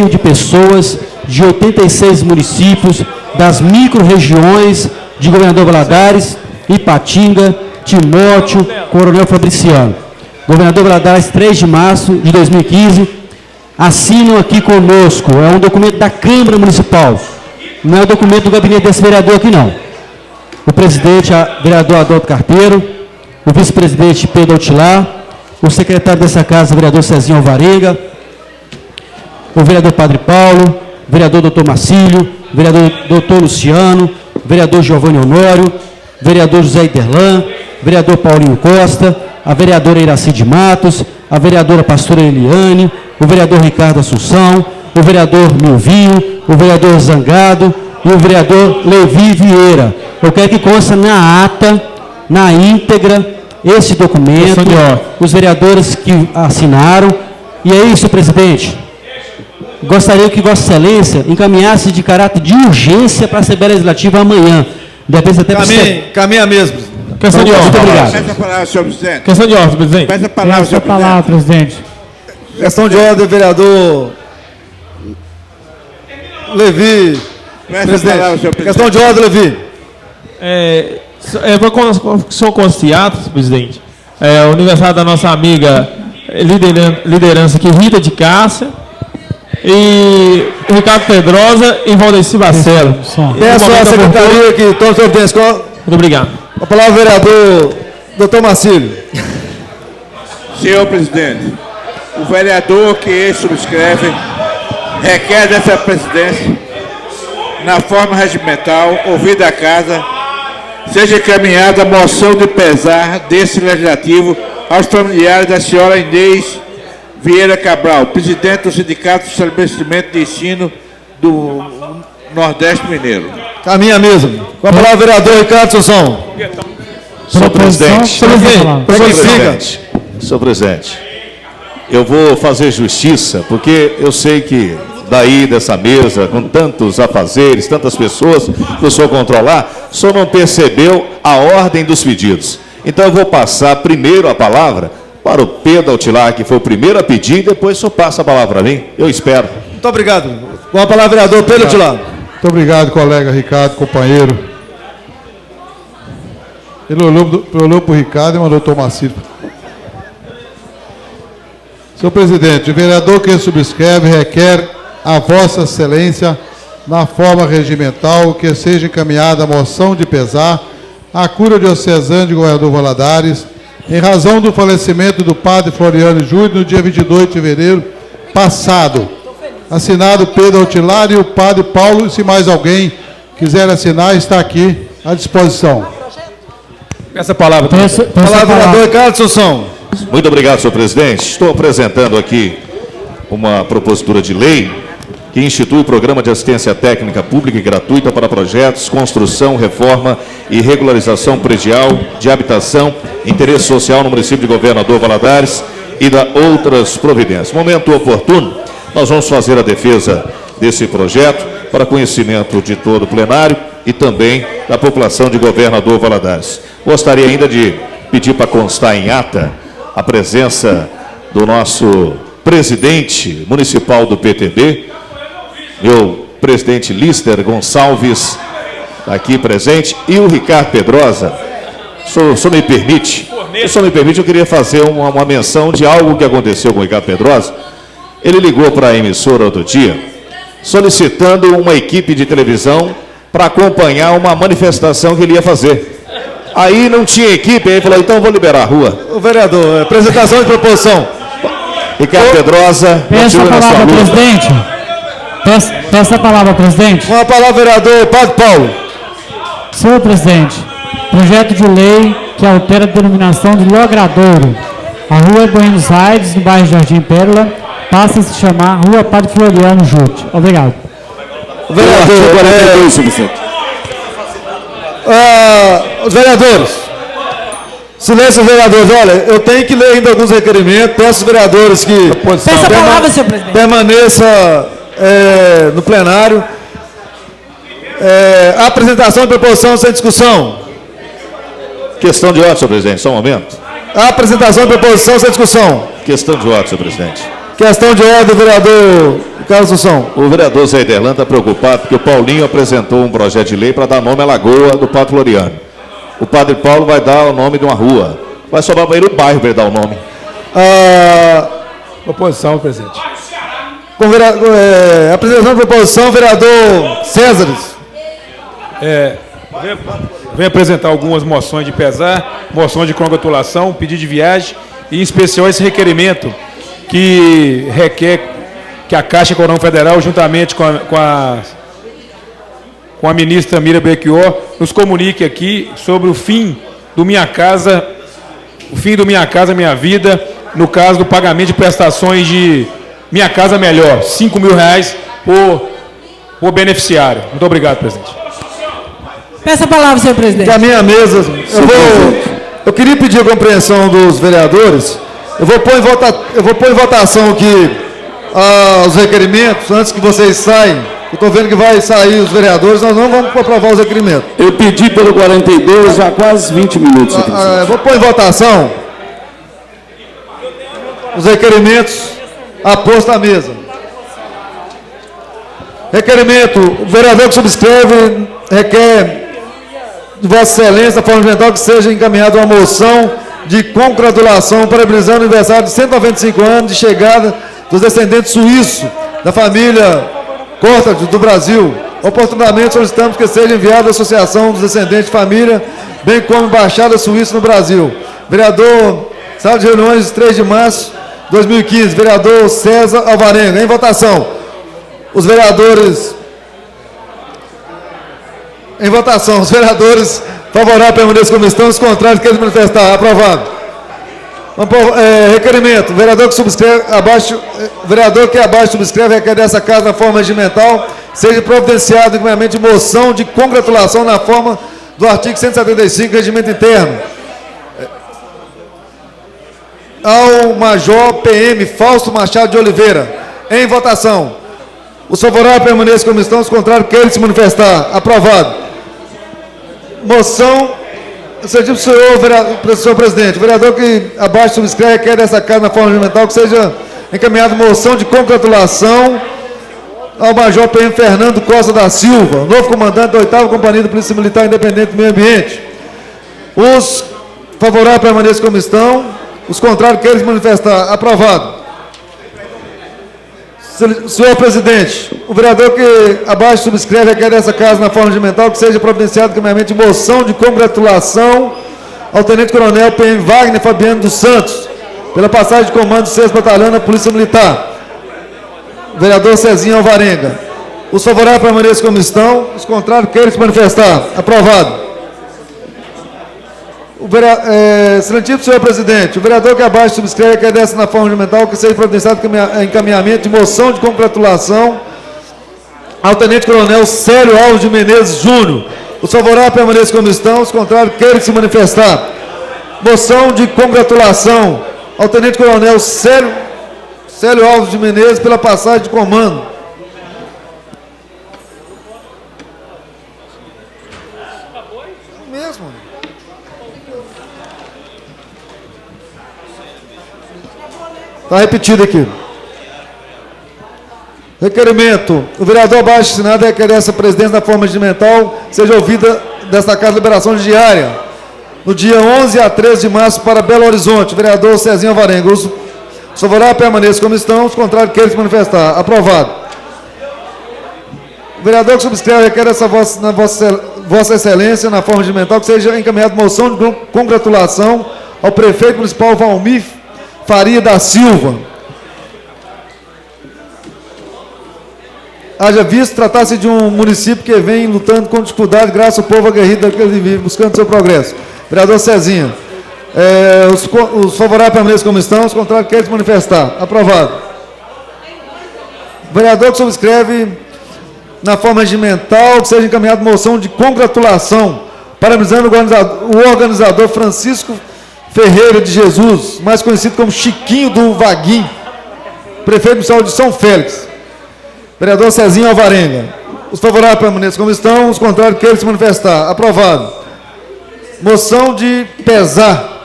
de pessoas de 86 municípios das micro-regiões de Governador Valadares, Ipatinga, Timóteo, Coronel Fabriciano. Governador Valadares, 3 de março de 2015, assinam aqui conosco, é um documento da Câmara Municipal, não é o documento do gabinete desse vereador aqui não. O presidente, vereador Adalto Carteiro, o vice-presidente Pedro Altilar, o secretário dessa casa, vereador Cezinho Alvarenga, o vereador Padre Paulo, vereador Dr. Marcílio, vereador Dr. Luciano, vereador Giovanni Honório, vereador José Iderlan, vereador Paulinho Costa, a vereadora Iracide Matos, a vereadora pastora Eliane, o vereador Ricardo Assunção, o vereador Milvinho, o vereador Zangado e o vereador Levi Vieira. Eu quero que conste na ata, na íntegra, esse documento, os vereadores que assinaram. E é isso, presidente. Gostaria que Vossa Excelência encaminhasse de caráter de urgência para a Assembleia Legislativa amanhã. Depende até Caminha mesmo. Questão de ordem. Muito obrigado. Peça a palavra, senhor presidente. Questão de ordem, presidente. Peça a palavra, senhor presidente. Questão de ordem, vereador Levi. Presidente. Questão de ordem, Levi. São constiados, presidente. O aniversário da nossa amiga liderança aqui, Rita de Cássia, e Ricardo Pedrosa e Valdeci Bacelo. Peço à secretaria que tome providência. Muito obrigado. A palavra, vereador Dr. Marcílio. Senhor presidente, o vereador que subscreve requer dessa presidência, na forma regimental, ouvida a casa, seja encaminhada a moção de pesar desse legislativo aos familiares da senhora Inês Vieira Cabral, presidente do Sindicato de Estabelecimento de Ensino do Nordeste Mineiro. Caminha mesmo. Com a palavra, vereador Ricardo Assunção. Senhor presidente, senhor presidente, eu vou fazer justiça, porque eu sei que daí dessa mesa, com tantos afazeres, tantas pessoas que o senhor controlar, o senhor não percebeu a ordem dos pedidos. Então eu vou passar primeiro a palavra para o Pedro Altilar, que foi o primeiro a pedir, e depois o senhor passa a palavra para mim. Eu espero. Muito obrigado. Com a palavra, vereador Pedro Altilar. Muito obrigado, colega Ricardo, companheiro. Ele olhou para o Ricardo e mandou o Dr. Marcílio. Senhor presidente, o vereador que subscreve requer a Vossa Excelência, na forma regimental, que seja encaminhada a moção de pesar à cura diocesana de Governador Valadares, em razão do falecimento do padre Floriano Júnior no dia 22 de fevereiro passado. Assinado Pedro Altilar e o padre Paulo. Se mais alguém quiser assinar, está aqui à disposição. Essa palavra. Palavra, vereador Ricardo Assunção. Muito obrigado, senhor presidente. Estou apresentando aqui uma propositura de lei que institui o Programa de Assistência Técnica Pública e Gratuita para projetos, construção, reforma e regularização predial de habitação, interesse social no município de Governador Valadares e da outras providências. Momento oportuno, nós vamos fazer a defesa desse projeto para conhecimento de todo o plenário e também da população de Governador Valadares. Gostaria ainda de pedir para constar em ata a presença do nosso presidente municipal do PTB, meu presidente Lister Gonçalves, aqui presente, e o Ricardo Pedrosa. Se o senhor me permite, eu queria fazer uma menção de algo que aconteceu com o Ricardo Pedrosa. Ele ligou para a emissora outro dia, solicitando uma equipe de televisão para acompanhar uma manifestação que ele ia fazer. Aí não tinha equipe, aí ele falou, então vou liberar a rua. O vereador, apresentação de proposição. Ricardo Pedrosa. Peço a palavra, presidente. Peço a palavra, presidente. Com a palavra, vereador Padre Paulo. Senhor presidente, Projeto de lei que altera a denominação de Logradouro. A rua Buenos Aires, no bairro Jardim Pérola, passa a se chamar Rua Padre Floriano Júti. Obrigado. Os vereadores. Silêncio, vereadores. Olha, eu tenho que ler ainda alguns requerimentos. Peço aos vereadores que Peça a palavra, senhor presidente. permaneça no plenário. Apresentação de proposição sem discussão. Questão de ordem, senhor presidente, só um momento. Apresentação de proposição sem discussão. Questão de ordem, senhor presidente. Questão de ordem, vereador Carlos Assunção. O vereador Zé Derlan está preocupado porque o Paulinho apresentou um projeto de lei para dar nome à Lagoa do Padre Floriano. O Padre Paulo vai dar o nome de uma rua. Vai sobrar para ele o bairro para ele dar o nome. Proposição, presidente. Apresentação de proposição, vereador Césares. Vem apresentar algumas moções de pesar, moções de congratulação, pedido de viagem e, em especial, esse requerimento que requer que a Caixa Econômica Federal, juntamente com a ministra Miriam Belchior, nos comunique aqui sobre o fim do Minha Casa Minha Vida, no caso do pagamento de prestações de Minha Casa Melhor, R$5.000 por beneficiário. Muito obrigado, presidente. Peça a palavra, senhor presidente. Que a minha mesa, eu queria pedir a compreensão dos vereadores. Eu vou pôr em votação aqui os requerimentos, antes que vocês saiam. Eu estou vendo que vai sair os vereadores, nós não vamos aprovar os requerimentos. Eu pedi pelo 42 já há quase 20 minutos. Vou pôr em votação os requerimentos apostos à mesa. Requerimento, o vereador que subscreve requer de Vossa Excelência, da forma mental, que seja encaminhada uma moção de congratulação parabenizando o aniversário de 195 anos de chegada dos descendentes suíços da família Cortad do Brasil. Oportunamente solicitamos que seja enviada a Associação dos Descendentes de Família, bem como a Embaixada Suíça no Brasil. Vereador, sala de reuniões, 3 de março de 2015. Vereador César Alvarenga. Em votação. Os vereadores... Em votação, os vereadores favoráveis permaneçam como estão, os contrários querem manifestar. Aprovado. Requerimento. Vereador que subscreve abaixo subscreve requer dessa casa na forma regimental seja providenciado encaminhamento de moção de congratulação na forma do artigo 175 regimento interno ao Major PM Fausto Machado de Oliveira. Em votação. Os favoráveis permaneçam como estão, os contrários querem se manifestar. Aprovado. Moção, senhor presidente, o vereador que abaixo subscreve requer dessa casa na forma regimental que seja encaminhada moção de congratulação ao Major PM Fernando Costa da Silva, novo comandante da 8ª Companhia da Polícia Militar Independente do Meio Ambiente. Os favoráveis permaneçam como estão, os contrários querem se manifestar. Aprovado. Senhor presidente, o vereador que abaixo subscreve requer dessa casa na forma regimental que seja providenciado encaminhamento de moção de congratulação ao Tenente Coronel PM Wagner Fabiano dos Santos, pela passagem de comando do 6º Batalhão da Polícia Militar. Vereador Cezinho Alvarenga. Os favoráveis permaneçam como estão, os contrários querem se manifestar. Aprovado. Excelentíssimo senhor presidente, o vereador que abaixo subscreve requer dessa na forma regimental que seja providenciado encaminhamento de moção de congratulação ao Tenente Coronel Célio Alves de Menezes Júnior. Os favoráveis permaneçam como estão, os contrários querem se manifestar. Moção de congratulação ao Tenente Coronel Célio Alves de Menezes pela passagem de comando. Mesmo. Está repetido aqui. Requerimento. O vereador abaixo assinado requer dessa presidência na forma regimental seja ouvida desta casa de liberação diária no dia 11 a 13 de março para Belo Horizonte. Vereador Cezinho Alvarenga. Os favoráveis permaneçam como estão, os contrários querem se manifestar. Aprovado. O vereador que subscreve requer dessa Vossa Excelência na forma regimental que seja encaminhada moção de congratulação ao prefeito municipal Valmir Faria da Silva. Haja visto tratar-se de um município que vem lutando com dificuldade, graças ao povo aguerrido daquele que vive, buscando seu progresso. Vereador Cezinha. Os favoráveis permaneçam como estão, os contrários querem se manifestar. Aprovado. Vereador que subscreve na forma regimental que seja encaminhada moção de congratulação, parabenizando o organizador Francisco Ferreira de Jesus, mais conhecido como Chiquinho do Vaguinho, prefeito municipal de São Félix. Vereador Cezinha Alvarenga. Os favoráveis permaneçam como estão, os contrários querem se manifestar. Aprovado. Moção de pesar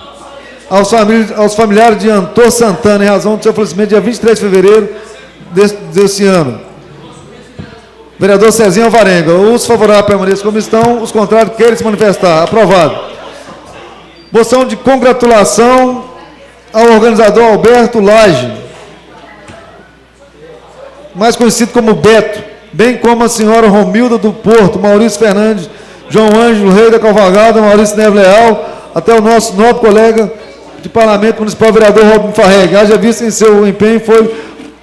aos familiares de Antônio Santana, em razão do seu falecimento dia 23 de fevereiro desse ano. Vereador Cezinha Alvarenga. Os favoráveis permaneçam como estão, os contrários querem se manifestar. Aprovado. Moção de congratulação ao organizador Alberto Lage, mais conhecido como Beto, bem como a senhora Romilda do Porto, Maurício Fernandes, João Ângelo, Rei da Cavalgada, Maurício Neves Leal, até o nosso nobre colega de Parlamento Municipal, vereador Robin Farreg. Haja visto em seu empenho foi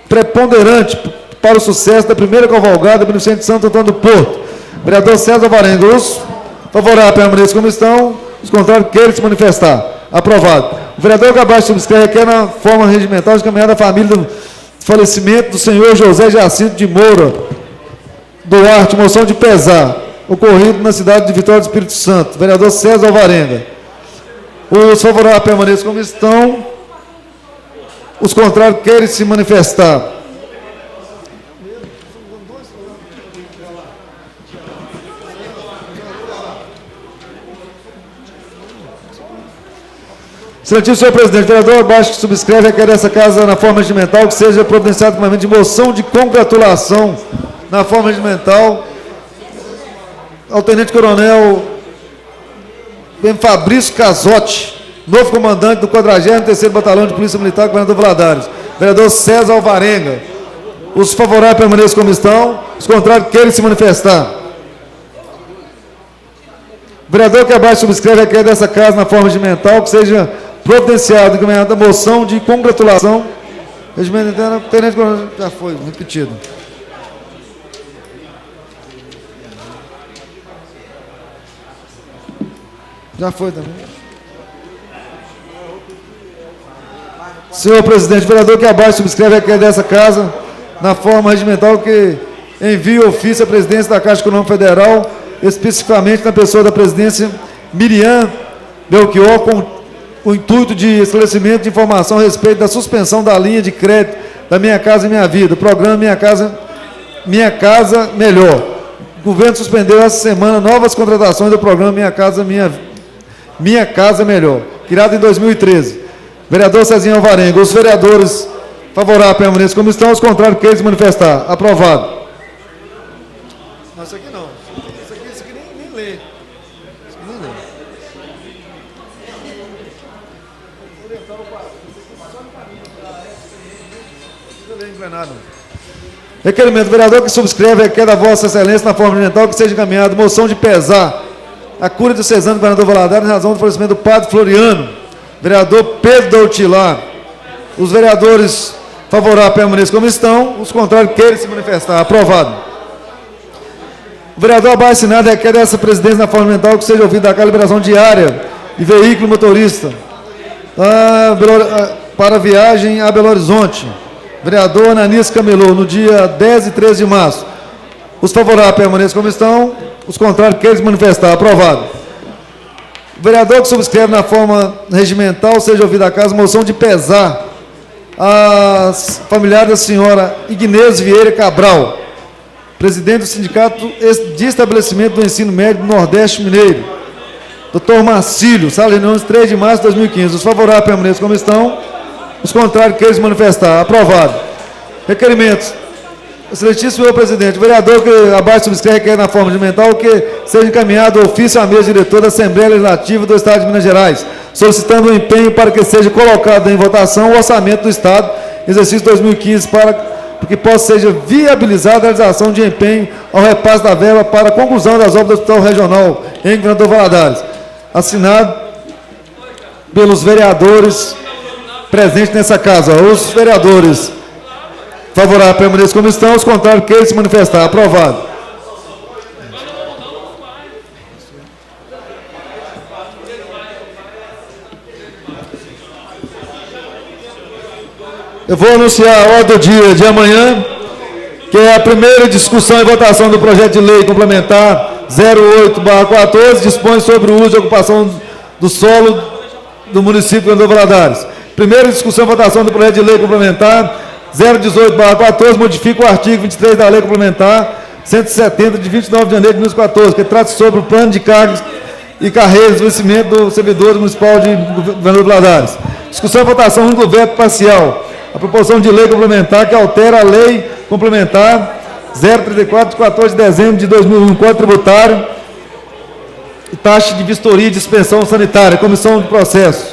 preponderante para o sucesso da primeira cavalgada beneficente de Santo Antônio do Porto. Vereador César Varenga. Os favoráveis permaneçam como estão, os contrários querem se manifestar. Aprovado. O vereador que abaixo subscreve requer na forma regimental de caminhada da família do falecimento do senhor José Jacinto de Moura Duarte, moção de pesar, ocorrido na cidade de Vitória do Espírito Santo. Vereador César Alvarenga. Os favoráveis permaneçam como estão, os contrários querem se manifestar. Excelentíssimo senhor presidente, vereador abaixo que subscreve requer dessa casa na forma regimental que seja providenciado com de moção de congratulação na forma regimental ao tenente-coronel Fabrício Casotti, novo comandante do 43º Batalhão de Polícia Militar, governador Valadares. Vereador César Alvarenga. Os favoráveis permaneçam como estão, os contrários querem se manifestar. O vereador que abaixo subscreve requer dessa casa na forma regimental que seja providenciado encaminhada a moção de congratulação. Regimento interno, tenente coronel, já foi repetido. Já foi também. Senhor presidente, vereador que abaixo subscreve requer dessa casa na forma regimental que envie ofício à presidência da Caixa Econômica Federal, especificamente na pessoa da presidência Miriam Belchior, com o intuito de esclarecimento de informação a respeito da suspensão da linha de crédito da Minha Casa Minha Vida, programa Minha Casa Melhor. O governo suspendeu essa semana novas contratações do programa Minha Casa Melhor, criado em 2013. Vereador Cezinha Alvarenga. Os vereadores favoráveis permaneçam como estão, os contrários querem se manifestar. Aprovado. Não, isso aqui não. Isso aqui nem lê. Isso aqui nem lê. Requerimento. Vereador que subscreve requer da Vossa Excelência na forma regimental que seja encaminhada moção de pesar a cura de Cesano, governador Valadares, em razão do falecimento do padre Floriano. Vereador Pedro Doutilar. Os vereadores favoráveis permaneçam como estão, os contrários querem se manifestar. Aprovado. O vereador abaixo assinado requer dessa presidência na forma mental que seja ouvida a calibração diária de veículo motorista para viagem a Belo Horizonte. Vereador Ananias Camelô, no dia 10 e 13 de março. Os favoráveis permaneçam como estão, os contrários querem se manifestar. Aprovado. O vereador que subscreve na forma regimental seja ouvida a casa moção de pesar às familiares da senhora Ignez Vieira Cabral, presidente do Sindicato de Estabelecimento do Ensino Médio do Nordeste Mineiro. Dr. Marcílio, sala de reuniões, 3 de março de 2015. Os favoráveis permaneçam como estão, os contrários querem se manifestar. Aprovado. Requerimentos. Excelentíssimo senhor presidente, o vereador que abaixo subscreve requer na forma regimental que seja encaminhado o ofício à mesa diretora da Assembleia Legislativa do Estado de Minas Gerais, solicitando o empenho para que seja colocado em votação o orçamento do Estado, exercício 2015, para que possa seja viabilizada a realização de empenho ao repasse da verba para a conclusão das obras do Hospital Regional em Governador Valadares. Assinado pelos vereadores presentes nessa casa. Os vereadores Favorável, permaneça como estão. Os contrários, queiram se manifestar. Aprovado. Eu vou anunciar a ordem do dia de amanhã, que é a primeira discussão e votação do projeto de lei complementar 08/14, dispõe sobre o uso e ocupação do solo do município de Governador Valadares. Primeira discussão e votação do projeto de lei complementar 018/14, modifica o artigo 23 da lei complementar 170 de 29 de janeiro de 2014, que trata sobre o plano de cargos e carreiras do vencimento do servidor municipal de Governador Valadares. Discussão e votação do veto parcial. A proposição de lei complementar que altera a lei complementar 034 de 14 de dezembro de 2001, Código Tributário, e taxa de vistoria e dispensão sanitária, Comissão de Processo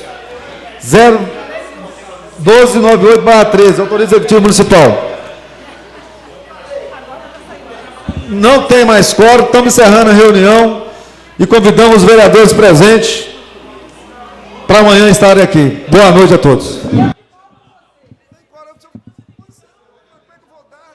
01298/13, Autoriza Executivo Municipal. Não tem mais quórum, estamos encerrando a reunião e convidamos os vereadores presentes para amanhã estarem aqui. Boa noite a todos.